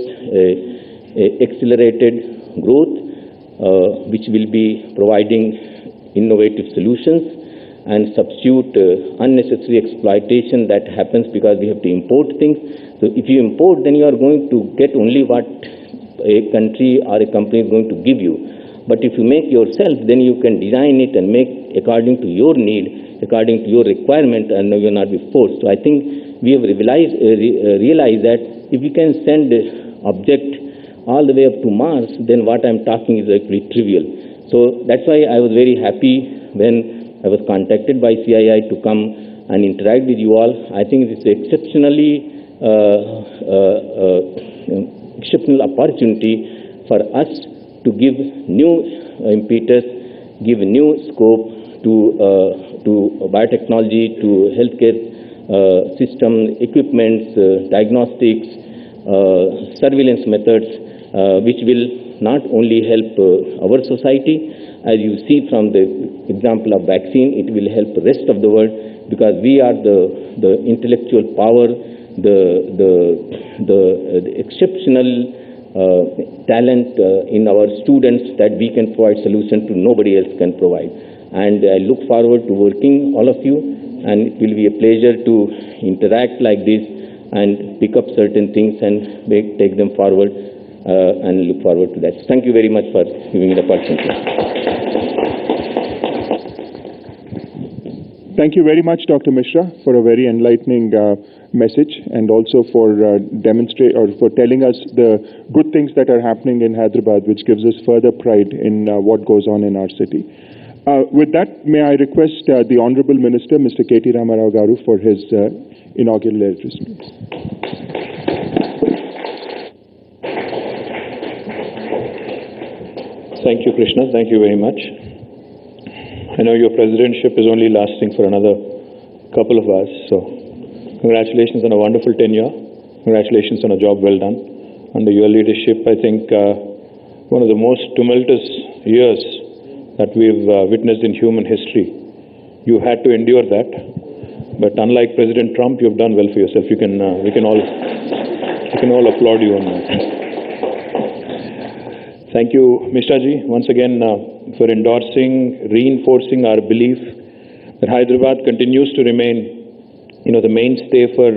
accelerated growth, which will be providing innovative solutions and substitute unnecessary exploitation that happens because we have to import things. So if you import, then you are going to get only what a country or a company is going to give you. But if you make yourself, then you can design it and make according to your need, according to your requirement, and you will not be forced. So I think we have realized that if we can send object all the way up to Mars, then what I'm talking is actually trivial. So that's why I was very happy when I was contacted by CII to come and interact with you all. I think it's an exceptional opportunity for us to give new impetus, give new scope to biotechnology, to healthcare system, equipments, diagnostics, surveillance methods, which will not only help our society, as you see from the example of vaccine, it will help the rest of the world, because we are the intellectual power, the exceptional talent in our students that we can provide solution to nobody else can provide. And I look forward to working all of you, and it will be a pleasure to interact like this and pick up certain things and take them forward. And look forward to that. Thank you very much for giving me the opportunity. Thank you very much, Dr. Mishra, for a very enlightening message, and also for for telling us the good things that are happening in Hyderabad, which gives us further pride in what goes on in our city. With that, may I request the Honorable Minister, Mr. KT Ramarao Garu, for his inaugural address. Thank you, Krishna. Thank you very much. I know your presidentship is only lasting for another couple of hours, so congratulations on a wonderful tenure. Congratulations on a job well done. Under your leadership, I think one of the most tumultuous years that we've witnessed in human history. You had to endure that, but unlike President Trump, you've done well for yourself. We can all applaud you on that. Thank you, Mishra ji, once again for endorsing, reinforcing our belief that Hyderabad continues to remain, the mainstay for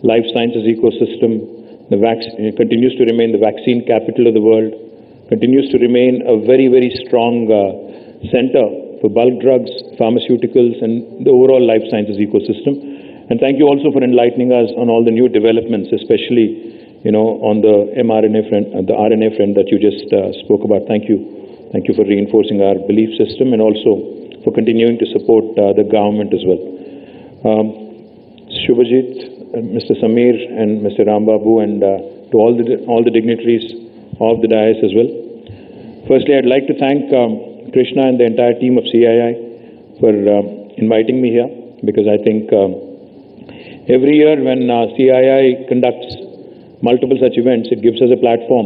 life sciences ecosystem. It continues to remain the vaccine capital of the world. Continues to remain a very, very strong center for bulk drugs, pharmaceuticals, and the overall life sciences ecosystem. And thank you also for enlightening us on all the new developments, especially on the mRNA front, the RNA front that you just spoke about. Thank you. Thank you for reinforcing our belief system, and also for continuing to support the government as well. Shubhajit, Mr. Samir, and Mr. Rambabu, and to all the dignitaries of the dais as well. Firstly, I'd like to thank Krishna and the entire team of CII for inviting me here, because I think every year when CII conducts multiple such events, it gives us a platform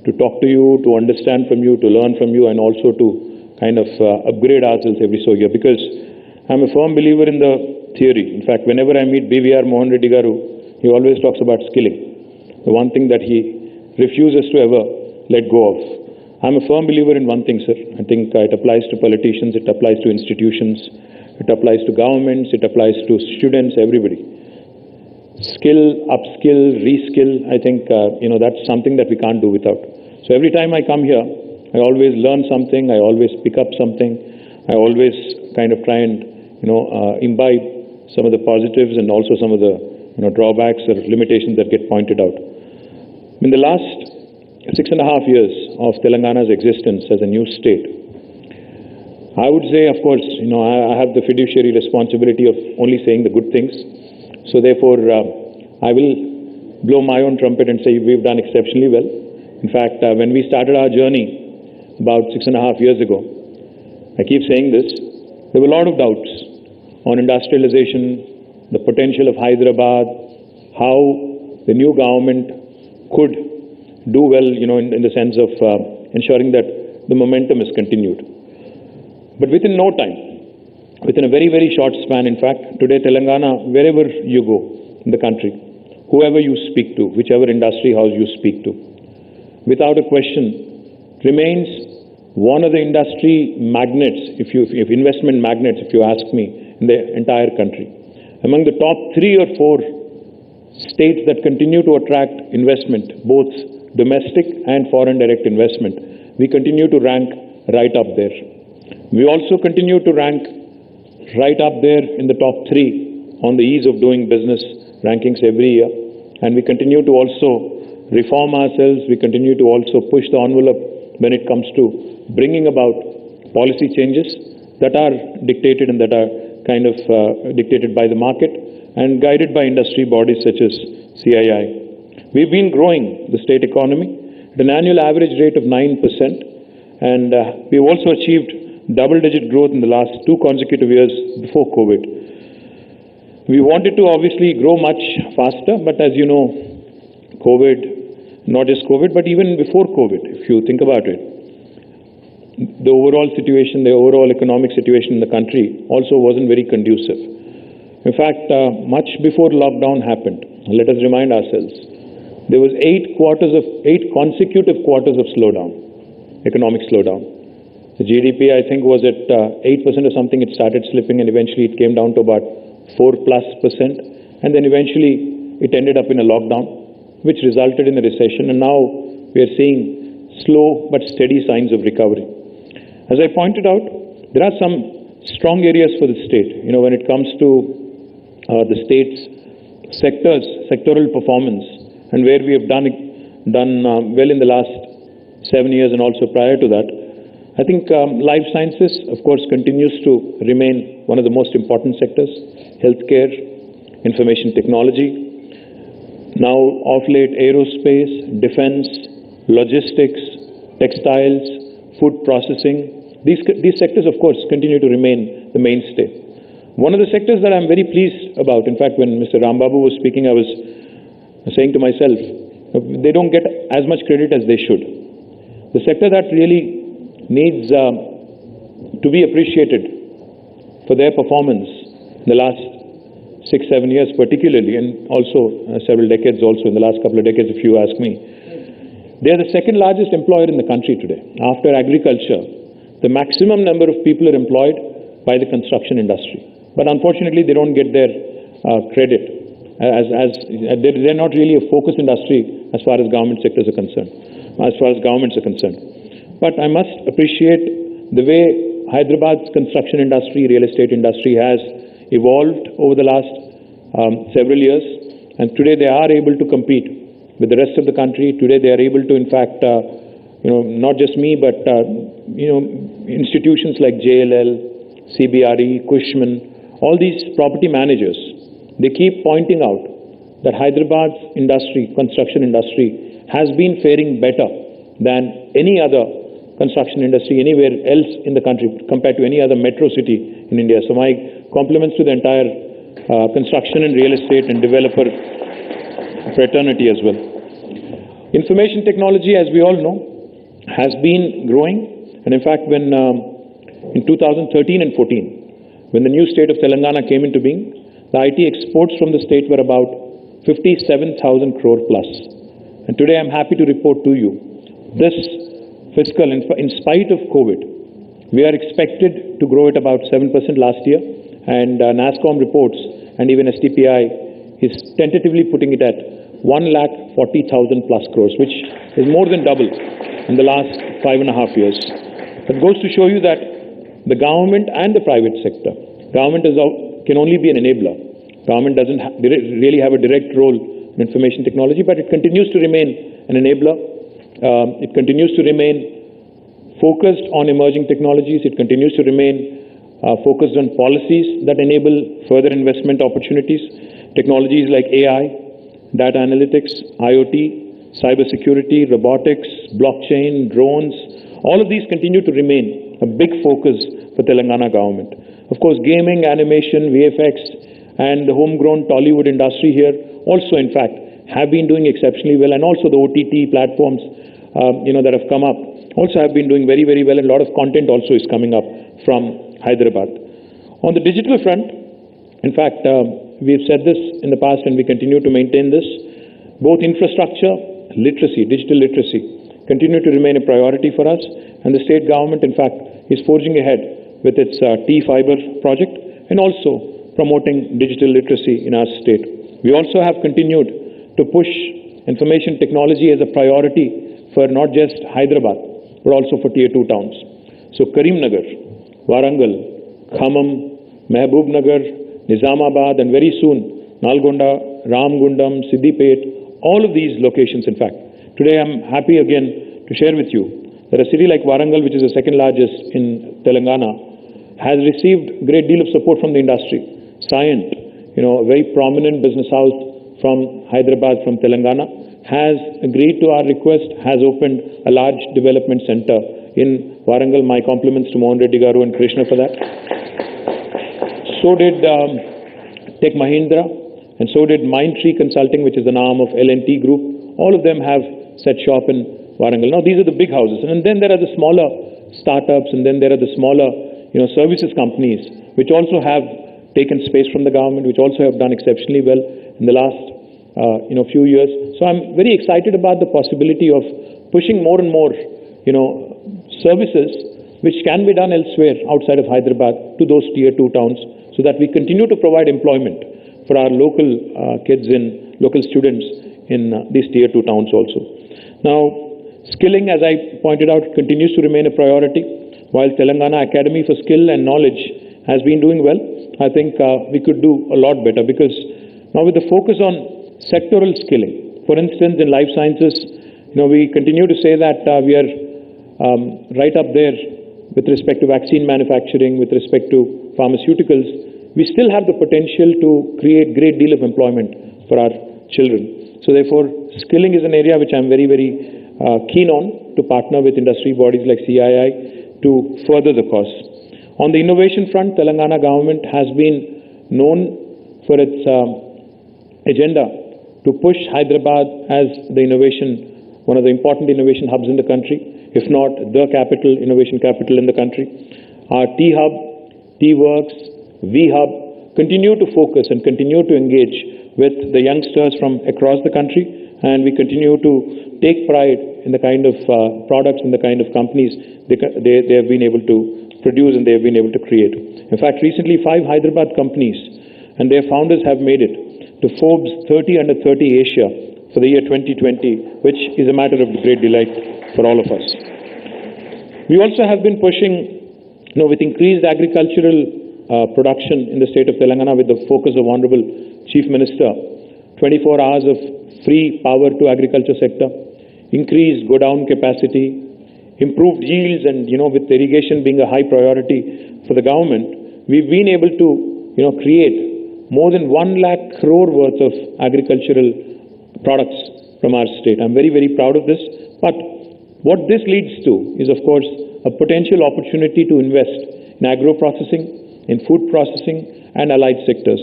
to talk to you, to understand from you, to learn from you, and also to kind of upgrade ourselves every so year, because I'm a firm believer in the theory. In fact, whenever I meet BVR Mohan Reddy Garu, he always talks about skilling. The one thing that he refuses to ever let go of. I'm a firm believer in one thing, sir. I think it applies to politicians, it applies to institutions, it applies to governments, it applies to students, everybody. Skill, upskill, reskill, I think, that's something that we can't do without. So every time I come here, I always learn something, I always pick up something, I always kind of try and, imbibe some of the positives and also some of the, drawbacks or limitations that get pointed out. In the last 6.5 years of Telangana's existence as a new state, I would say, of course, I have the fiduciary responsibility of only saying the good things. So therefore, I will blow my own trumpet and say we've done exceptionally well. In fact, when we started our journey about 6.5 years ago, I keep saying this, there were a lot of doubts on industrialization, the potential of Hyderabad, how the new government could do well, in the sense of ensuring that the momentum is continued. But within no time, within a very, very short span, in fact, today Telangana, wherever you go in the country, whoever you speak to, whichever industry house you speak to, without a question, remains one of the industry magnets, if investment magnets, if you ask me, in the entire country. Among the top 3 or 4 states that continue to attract investment, both domestic and foreign direct investment, we continue to rank right up there. We also continue to rank right up there in the top 3 on the ease of doing business rankings every year. And we continue to also reform ourselves. We continue to also push the envelope when it comes to bringing about policy changes that are dictated and that are kind of dictated by the market and guided by industry bodies such as CII. We've been growing the state economy at an annual average rate of 9%, and we've also achieved double-digit growth in the last 2 consecutive years before COVID. We wanted to obviously grow much faster, but as you know, COVID, not just COVID, but even before COVID, if you think about it, the overall situation, the overall economic situation in the country also wasn't very conducive. In fact, much before lockdown happened, let us remind ourselves, there was 8 consecutive quarters of slowdown, economic slowdown. The GDP, I think, was at 8% or something. It started slipping and eventually it came down to about 4+%. And then eventually it ended up in a lockdown, which resulted in a recession. And now we are seeing slow but steady signs of recovery. As I pointed out, there are some strong areas for the state. When it comes to the state's sectoral performance, and where we have done well in the last 7 years and also prior to that, I think life sciences, of course, continues to remain one of the most important sectors. Healthcare, information technology. Now, of late, aerospace, defense, logistics, textiles, food processing. These sectors, of course, continue to remain the mainstay. One of the sectors that I'm very pleased about, in fact, when Mr. Rambabu was speaking, I was saying to myself, they don't get as much credit as they should. The sector that really needs to be appreciated for their performance in the last 6-7 years particularly, and also several decades also, in the last couple of decades, if you ask me. They are the second largest employer in the country today. After agriculture, the maximum number of people are employed by the construction industry. But unfortunately, they don't get their credit, as they're not really a focused industry as far as government sectors are concerned, as far as governments are concerned. But I must appreciate the way Hyderabad's construction industry, real estate industry has evolved over the last several years. And today they are able to compete with the rest of the country. Today they are able to, in fact, not just me, but, institutions like JLL, CBRE, Cushman, all these property managers, they keep pointing out that Hyderabad's industry, construction industry, has been faring better than any other construction industry anywhere else in the country compared to any other metro city in India. So my compliments to the entire construction and real estate and developer fraternity as well. Information technology, as we all know, has been growing. And in fact, when in 2013 and 14, when the new state of Telangana came into being, the IT exports from the state were about 57,000 crore plus. And today I'm happy to report to you this fiscal, in spite of COVID, we are expected to grow at about 7% last year, and NASSCOM reports and even STPI is tentatively putting it at 1,40,000 plus crores, which is more than double in the last 5.5 years. It goes to show you that the government and the private sector, government can only be an enabler. Government doesn't really have a direct role in information technology, but it continues to remain an enabler. It continues to remain focused on emerging technologies. It continues to remain focused on policies that enable further investment opportunities. Technologies like AI, data analytics, IoT, cybersecurity, robotics, blockchain, drones, all of these continue to remain a big focus for Telangana government. Of course, gaming, animation, VFX, and the homegrown Tollywood industry here also, in fact, have been doing exceptionally well, and also the OTT platforms, that have come up also have been doing very, very well, and a lot of content also is coming up from Hyderabad. On the digital front, in fact, we've said this in the past and we continue to maintain this, both infrastructure, literacy, digital literacy, continue to remain a priority for us, and the state government, in fact, is forging ahead with its T-Fiber project and also promoting digital literacy in our state. We also have continued to push information technology as a priority for not just Hyderabad, but also for Tier 2 towns. So Karimnagar, Warangal, Khammam, Mehboob-nagar, Nizamabad, and very soon Nalgonda, Ramgundam, Siddipet, all of these locations, in fact. Today I'm happy again to share with you that a city like Warangal, which is the second largest in Telangana, has received a great deal of support from the industry. Cyient, a very prominent business house from Hyderabad, from Telangana, has agreed to our request, has opened a large development center in Warangal. My compliments to Mohan Reddy Garu and Krishna for that. So did Tech Mahindra, and so did Mindtree Consulting, which is an arm of L&T Group. All of them have set shop in Warangal. Now, these are the big houses, and then there are the smaller startups, and then there are the smaller, services companies, which also have taken space from the government, which also have done exceptionally well in the last, few years. So I'm very excited about the possibility of pushing more and more, services which can be done elsewhere outside of Hyderabad to those Tier 2 towns, so that we continue to provide employment for our local kids and local students in these Tier 2 towns also. Now, skilling, as I pointed out, continues to remain a priority. While Telangana Academy for Skill and Knowledge has been doing well, I think we could do a lot better, because now with the focus on sectoral skilling, for instance, in life sciences, we continue to say that we are right up there with respect to vaccine manufacturing, with respect to pharmaceuticals. We still have the potential to create great deal of employment for our children. So therefore, skilling is an area which I'm very, very keen on to partner with industry bodies like CII to further the cause. On the innovation front, Telangana government has been known for its agenda to push Hyderabad as the one of the important innovation hubs in the country, if not the innovation capital in the country. Our T-Hub, T-Works, V-Hub continue to focus and continue to engage with the youngsters from across the country, and we continue to take pride in the kind of products and the kind of companies they have been able to produce and they have been able to create. In fact, recently 5 Hyderabad companies and their founders have made it to Forbes 30 Under 30 Asia for the year 2020, which is a matter of great delight for all of us. We also have been pushing, with increased agricultural production in the state of Telangana, with the focus of Honorable Chief Minister, 24 hours of free power to agriculture sector, increased godown capacity, improved yields, and with irrigation being a high priority for the government, we've been able to create more than 1 lakh crore worth of agricultural products from our state. I'm very, very proud of this. But what this leads to is, of course, a potential opportunity to invest in agro-processing, in food processing, and allied sectors.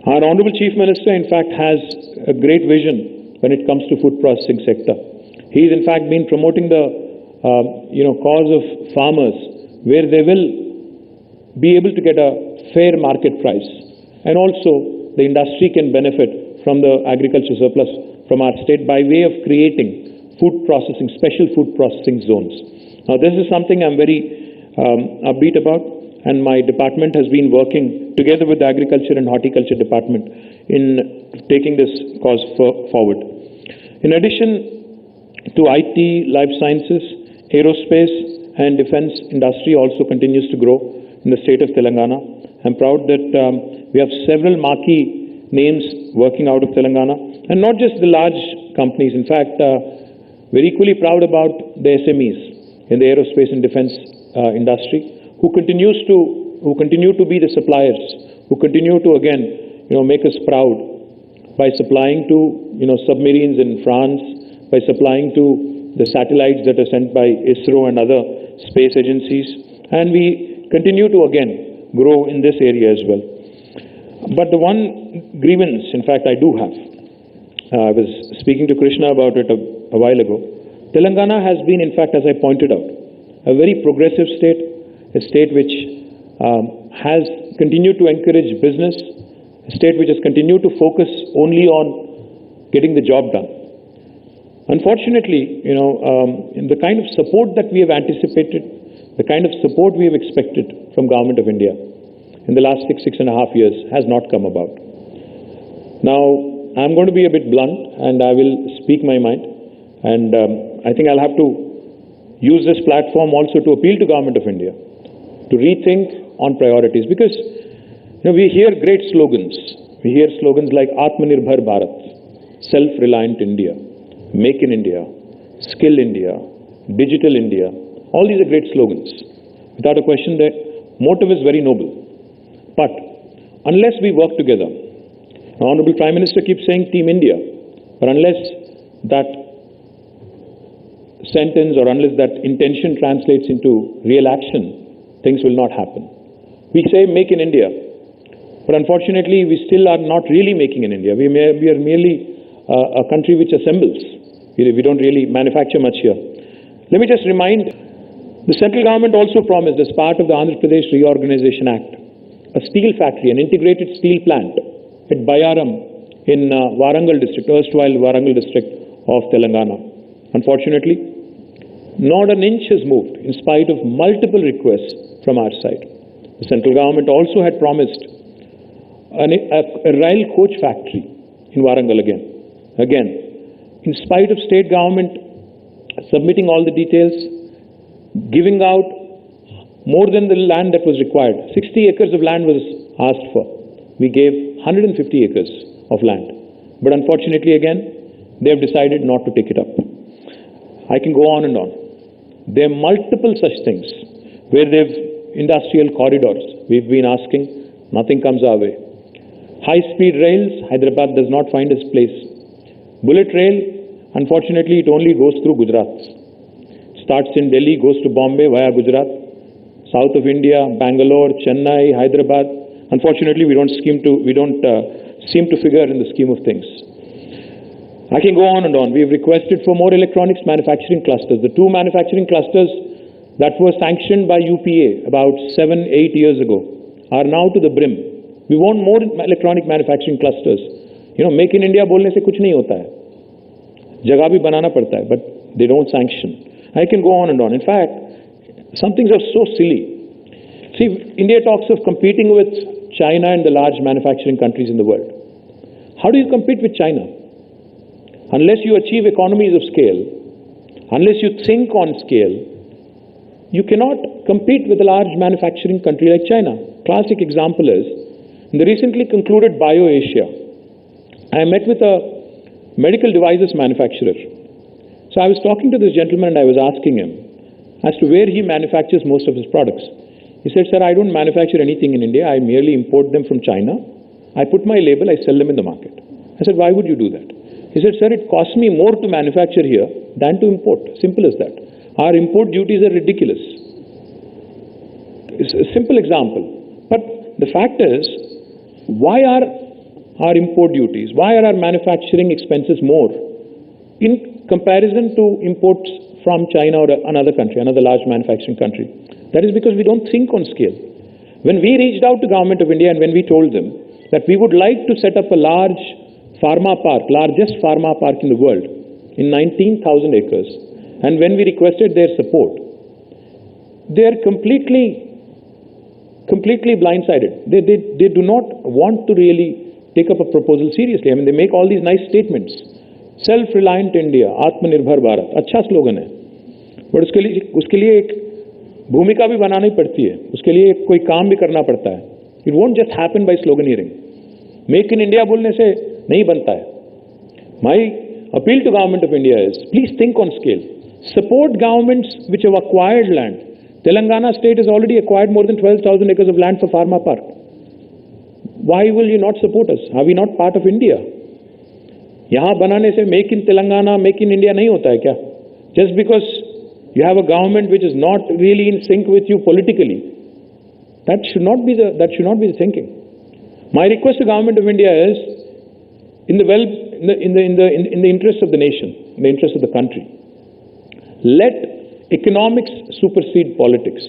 Our Honorable Chief Minister, in fact, has a great vision when it comes to food processing sector. He's, in fact, been promoting the cause of farmers, where they will be able to get a fair market price. And also, the industry can benefit from the agriculture surplus from our state by way of creating food processing, special food processing zones. Now, this is something I'm very upbeat about, and my department has been working together with the Agriculture and Horticulture Department in taking this cause forward. In addition to IT, life sciences, aerospace and defense industry also continues to grow in the state of Telangana. I'm proud that we have several marquee names working out of Telangana, and not just the large companies. In fact, we're equally proud about the SMEs in the aerospace and defense industry, who continue to be the suppliers, who continue to again, make us proud by supplying to, submarines in France, by supplying to the satellites that are sent by ISRO and other space agencies, and we continue to again grow in this area as well. But the one grievance, in fact, I do have, I was speaking to Krishna about it a while ago. Telangana has been, in fact, as I pointed out, a very progressive state, a state which has continued to encourage business, a state which has continued to focus only on getting the job done. Unfortunately, in the kind of support that we have anticipated, the kind of support we have expected from Government of India in the last 6.5 years has not come about. Now, I'm going to be a bit blunt and I will speak my mind, and I think I'll have to use this platform also to appeal to Government of India to rethink on priorities, because we hear great slogans. We hear slogans like Atmanirbhar Bharat, self-reliant India, Make in India, Skill India, Digital India. All these are great slogans. Without a question, the motive is very noble. But unless we work together, the Honorable Prime Minister keeps saying Team India, but unless that sentence or unless that intention translates into real action, things will not happen. We say Make in India, but unfortunately we still are not really making in India. We are merely a country which assembles. We don't really manufacture much here. Let me just remind, the central government also promised, as part of the Andhra Pradesh Reorganization Act, a steel factory, an integrated steel plant at Bayaram in Warangal district, erstwhile Warangal district of Telangana. Unfortunately, not an inch has moved in spite of multiple requests from our side. The central government also had promised a rail coach factory in Warangal again. In spite of state government submitting all the details, giving out more than the land that was required, 60 acres of land was asked for. We gave 150 acres of land. But unfortunately, again, they have decided not to take it up. I can go on and on. There are multiple such things where they've industrial corridors. We've been asking, nothing comes our way. High-speed rails, Hyderabad does not find its place. Bullet rail, unfortunately, it only goes through Gujarat. It starts in Delhi, goes to Bombay via Gujarat, south of India, Bangalore, Chennai, Hyderabad. Unfortunately, we don't seem to figure in the scheme of things. I can go on and on. We've requested for more electronics manufacturing clusters. The 2 manufacturing clusters that were sanctioned by UPA about 7-8 years ago are now to the brim. We want more electronic manufacturing clusters. Make in India बोलने से कुछ नहीं होता है. जगह भी बनाना पड़ता है, but they don't sanction. I can go on and on. In fact, some things are so silly. See, India talks of competing with China and the large manufacturing countries in the world. How do you compete with China? Unless you achieve economies of scale, unless you think on scale, you cannot compete with a large manufacturing country like China. Classic example is, in the recently concluded BioAsia, I met with a medical devices manufacturer. So I was talking to this gentleman and I was asking him as to where he manufactures most of his products. He said, sir, I don't manufacture anything in India. I merely import them from China. I put my label, I sell them in the market. I said, why would you do that? He said, sir, it costs me more to manufacture here than to import. Simple as that. Our import duties are ridiculous. It's a simple example. But the fact is, why are our import duties, why are our manufacturing expenses more in comparison to imports from China or another country, another large manufacturing country? That is because we don't think on scale. When we reached out to Government of India and when we told them that we would like to set up a large pharma park, largest pharma park in the world, in 19,000 acres. And when we requested their support, they are completely blindsided. They do not want to really take up a proposal seriously. I mean, they make all these nice statements. Self-reliant India, Atmanirbhar Bharat, अच्छा slogan है. But उसके लिए एक भूमिका भी बनानी पड़ती है. उसके लिए कोई काम भी करना पड़ता है. It won't just happen by sloganeering. Make in India बोलने से नहीं बनता है. My appeal to Government of India is, please think on scale. Support governments which have acquired land. Telangana state has already acquired more than 12,000 acres of land for Pharma Park. Why will you not support us? Are we not part of India? यहाँ बनाने से make in Telangana, make in India नहीं होता है क्या? Just because you have a government which is not really in sync with you politically, that should not be the thinking. My request to Government of India is, in the interest of the nation, in the interest of the country, let economics supersede politics.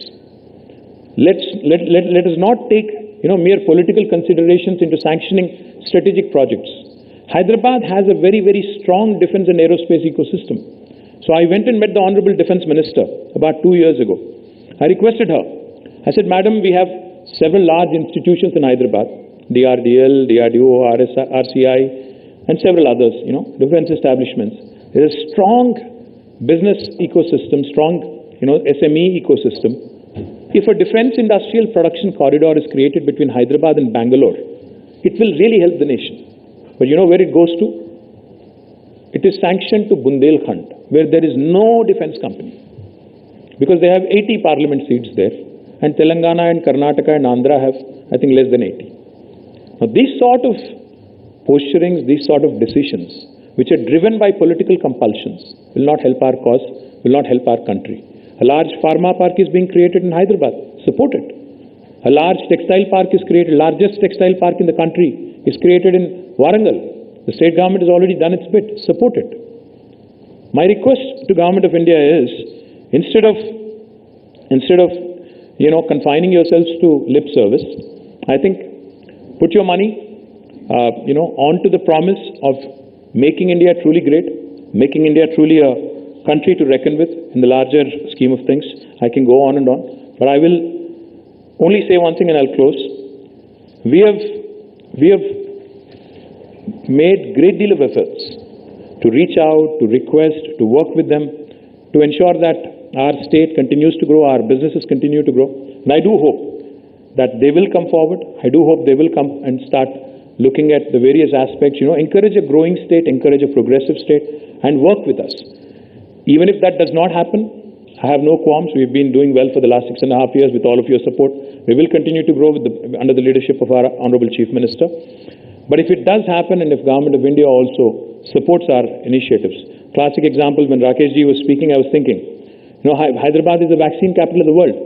Let us not take mere political considerations into sanctioning strategic projects. Hyderabad has a very, very strong defense and aerospace ecosystem. So I went and met the Honorable Defense Minister about 2 years ago. I requested her. I said, Madam, we have several large institutions in Hyderabad, DRDL, DRDO, RCI, and several others, defense establishments. There is a strong business ecosystem, strong, SME ecosystem. If a defense industrial production corridor is created between Hyderabad and Bangalore, it will really help the nation. But you know where it goes to? It is sanctioned to Bundelkhand, where there is no defense company. Because they have 80 parliament seats there, and Telangana and Karnataka and Andhra have, I think, less than 80. Now, these sort of posturings, these sort of decisions, which are driven by political compulsions, will not help our cause, will not help our country. A large pharma park is being created in Hyderabad. Support it. A large textile park is created. Largest textile park in the country is created in Warangal. The state government has already done its bit. Support it. My request to Government of India is, instead of confining yourselves to lip service, I think put your money onto the promise of making India truly great, making India truly a country to reckon with in the larger scheme of things. I can go on and on, but I will only say one thing and I'll close. We have made great deal of efforts to reach out, to request, to work with them, to ensure that our state continues to grow, our businesses continue to grow. And I do hope that they will come forward. I do hope they will come and start looking at the various aspects, encourage a growing state, encourage a progressive state, and work with us. Even if that does not happen, I have no qualms. We've been doing well for the last 6.5 years with all of your support. We will continue to grow under the leadership of our Honorable Chief Minister. But if it does happen, and if Government of India also supports our initiatives, classic example, when Rakesh ji was speaking, I was thinking, Hyderabad is the vaccine capital of the world.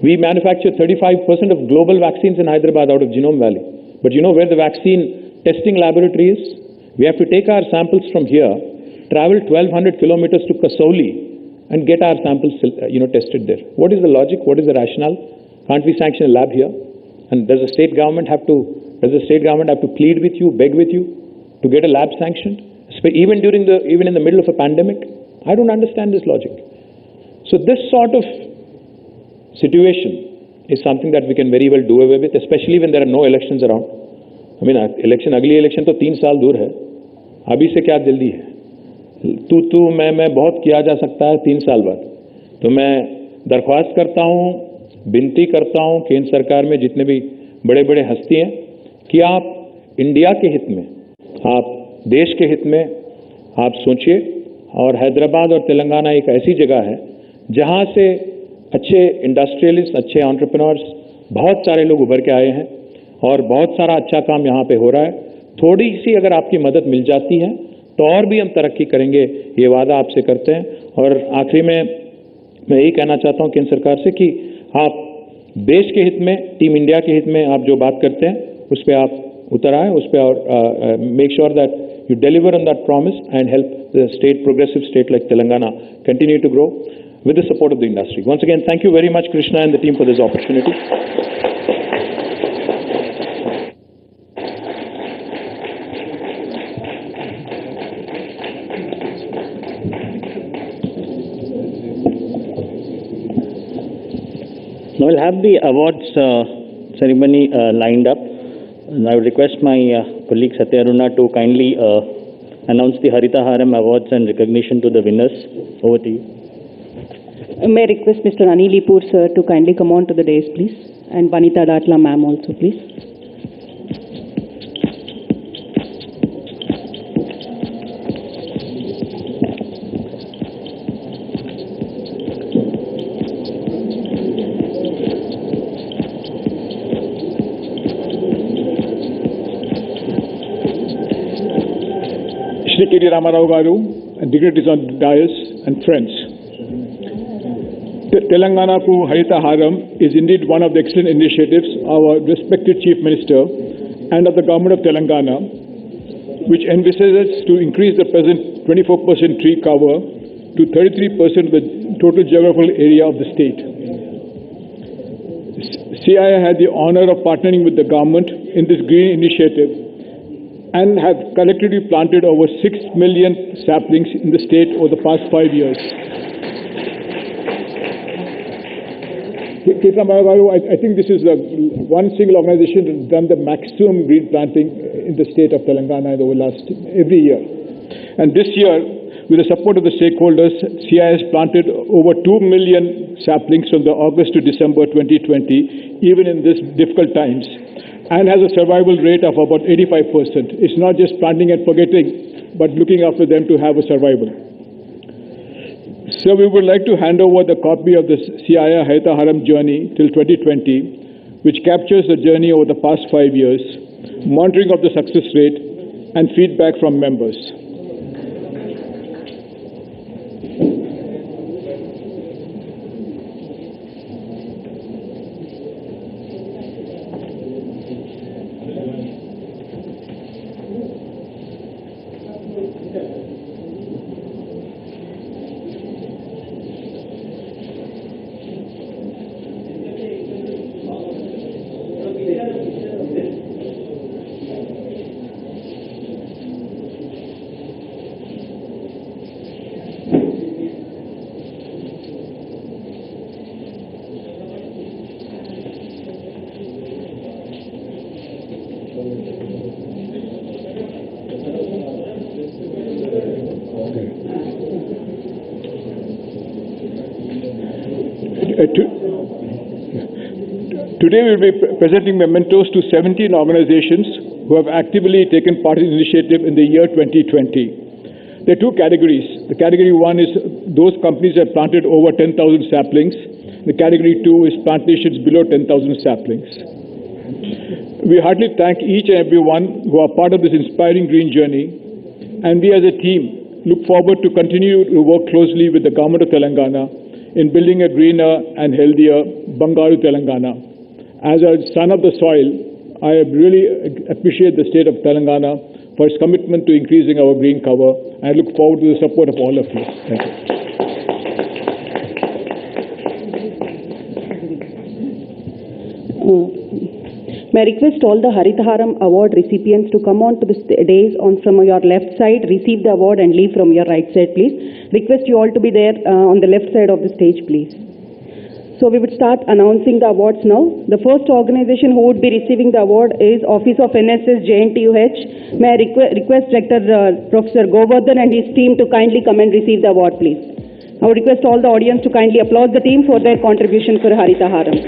We manufacture 35% of global vaccines in Hyderabad out of Genome Valley. But you know where the vaccine testing laboratory is? We have to take our samples from here, travel 1,200 kilometers to Kasauli, and get our samples, tested there. What is the logic? What is the rationale? Can't we sanction a lab here? And does the state government have to plead with you, beg with you, to get a lab sanctioned? Even in the middle of a pandemic? I don't understand this logic. So this sort of situation is something that we can very well do away with, especially when there are no elections around. I mean, अगली election तो 3 साल दूर है. अभी से क्या जल्दी है? तू मैं बहुत किया जा सकता है 3 साल बाद. तो मैं दरख्वास्त करता हूँ, विनती करता हूँ केंद्र सरकार में जितने भी बड़े हस्ती हैं कि आप इंडिया के हित में, आप देश के हित में आप सोचिए. और हैदराबाद और तेलंगाना एक ऐसी जगह है जहाँ से अच्छे इंडस्ट्रियलिस्ट, अच्छे एंटरप्रेन्योर्स, बहुत सारे लोग उभर के आए हैं और बहुत सारा अच्छा काम यहाँ पे हो रहा है. थोड़ी सी अगर आपकी मदद मिल जाती है तो और भी हम तरक्की करेंगे, ये वादा आपसे करते हैं. और आखिरी में मैं यही कहना चाहता हूँ केंद्र सरकार से कि आप देश के हित में, टीम इंडिया के हित में आप जो बात करते हैं उस पर आप उतर आए, उस पर और make sure that you deliver on that promise and help the state, progressive state like Telangana, continue to grow with the support of the industry. Once again, thank you very much, Krishna and the team, for this opportunity. we'll have the awards ceremony lined up. And I would request my colleague Satya Aruna to kindly announce the Harita Haram Awards and recognition to the winners. Over to you. May I request Mr. Anilipur sir to kindly come on to the dais, please, and Vanita Datla ma'am also, please. Shri KTR Ramarao Garu, and dignitaries on the dais and friends. Telangana Ku Harita Haram is indeed one of the excellent initiatives of our respected Chief Minister and of the Government of Telangana, which envisages to increase the present 24% tree cover to 33% of the total geographical area of the state. CII had the honor of partnering with the government in this green initiative and have collectively planted over 6 million saplings in the state over the past 5 years. I think this is one single organization that has done the maximum green planting in the state of Telangana every year. And this year, with the support of the stakeholders, CII has planted over 2 million saplings from the August to December 2020, even in these difficult times, and has a survival rate of about 85%. It's not just planting and forgetting, but looking after them to have a survival. So we would like to hand over the copy of the CII Harita Haram journey till 2020, which captures the journey over the past 5 years, monitoring of the success rate, and feedback from members. Today we will be presenting mementos to 17 organizations who have actively taken part in the initiative in the year 2020. There are two categories. The category one is those companies that have planted over 10,000 saplings. The category two is plantations below 10,000 saplings. We heartily thank each and every one who are part of this inspiring green journey, and we as a team look forward to continue to work closely with the Government of Telangana in building a greener and healthier Bangaru Telangana. As a son of the soil, I really appreciate the state of Telangana for its commitment to increasing our green cover, and I look forward to the support of all of you. Thank you. May I request all the Harita Haram Award recipients to come on to the dais from your left side, receive the award and leave from your right side, please. Request you all to be there on the left side of the stage, please. So we would start announcing the awards now. The first organization who would be receiving the award is Office of NSS JNTUH. May I request Director Professor Govardhan and his team to kindly come and receive the award, please. I would request all the audience to kindly applaud the team for their contribution for Harita Haram.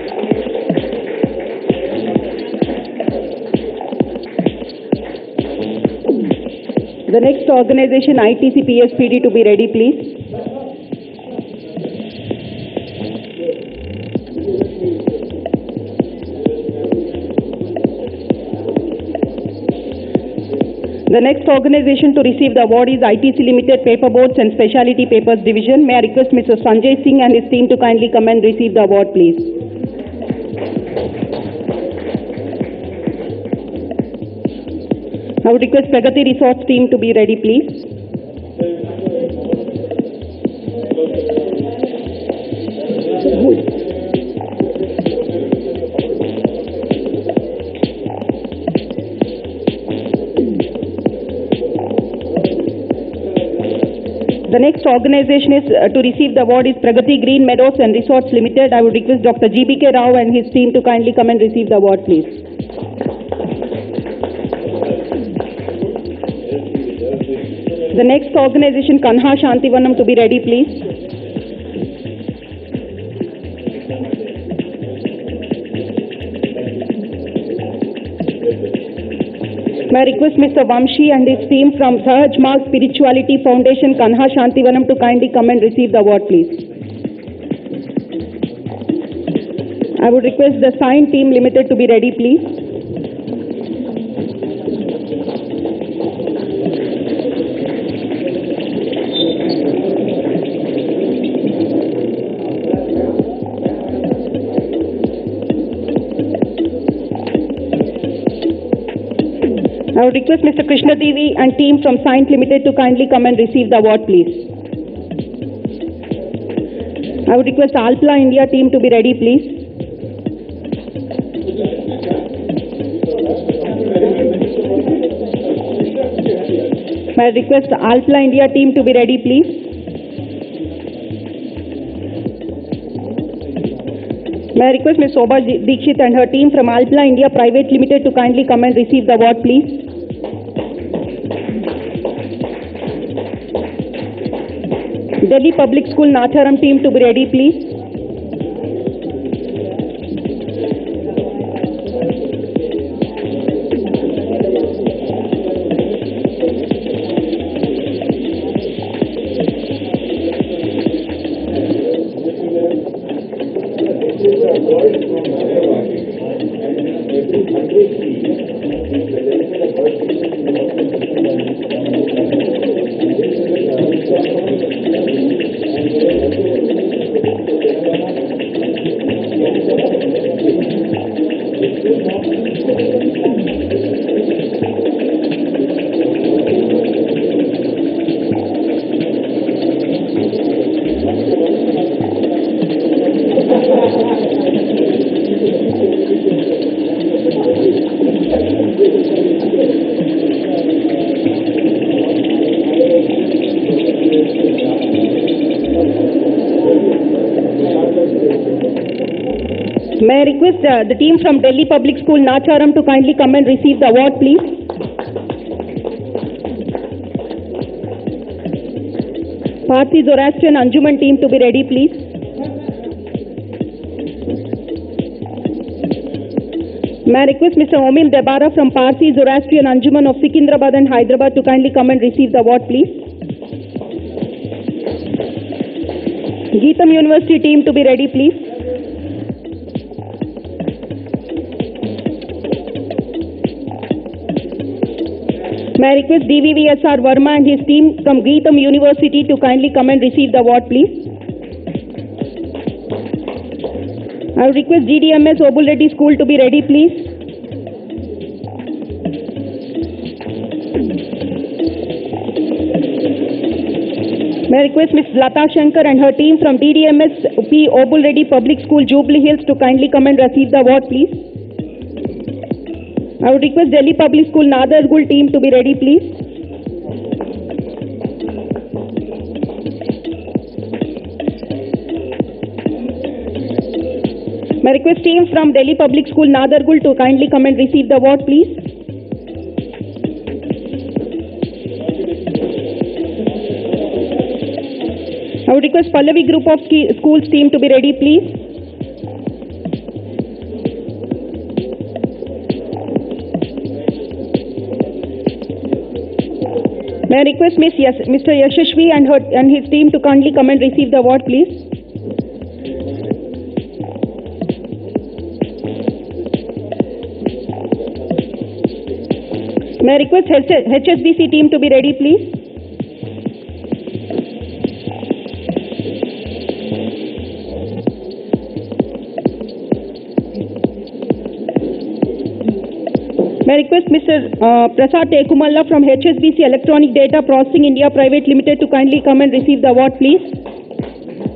The next organization, ITC PSPD, to be ready, please. The next organization to receive the award is ITC Limited Paperboards and Specialty Papers Division. May I request Mr. Sanjay Singh and his team to kindly come and receive the award, please. I would request Pragati Resorts team to be ready, please. The next organization is to receive the award is Pragati Green Meadows and Resorts Limited. I would request Dr. GBK Rao and his team to kindly come and receive the award, please. The next organization, Kanha Shantivanam, to be ready, please. May I request Mr. Vamshi and his team from Sahaj Marg Spirituality Foundation, Kanha Shantivanam, to kindly come and receive the award, please. I would request the Sign Team Limited to be ready, please. I would request Mr. Krishna Devi and team from Science Limited to kindly come and receive the award, please. I would request Alpla India team to be ready, please. May I request Alpla India team to be ready, please. May I request Ms. Sobha Dikshit and her team from Alpla India Private Limited to kindly come and receive the award, please. Delhi Public School Natharam team to be ready, please. May I request the team from Delhi Public School Nacharam to kindly come and receive the award, please. Parsi Zoroastrian Anjuman team to be ready, please. May I request Mr. Omil Debara from Parsi Zoroastrian Anjuman of Secunderabad and Hyderabad to kindly come and receive the award, please. Geetam University team to be ready, please. May I request DVVSR Verma and his team from Geetam University to kindly come and receive the award, please. I would request GDMS Obul Reddy School to be ready, please. May I request Ms. Lata Shankar and her team from DDMS P. Obul Reddy Public School, Jubilee Hills, to kindly come and receive the award, please. I would request Delhi Public School Nadargul team to be ready, please. May I request team from Delhi Public School Nadargul to kindly come and receive the award, please. I would request Pallavi Group of Schools team to be ready, please. May I request Mr. Yashashvi and his team to kindly come and receive the award, please. May I request HSBC team to be ready, please. May I request Mr. Prasad Tekumalla from HSBC Electronic Data Processing India Private Limited to kindly come and receive the award, please.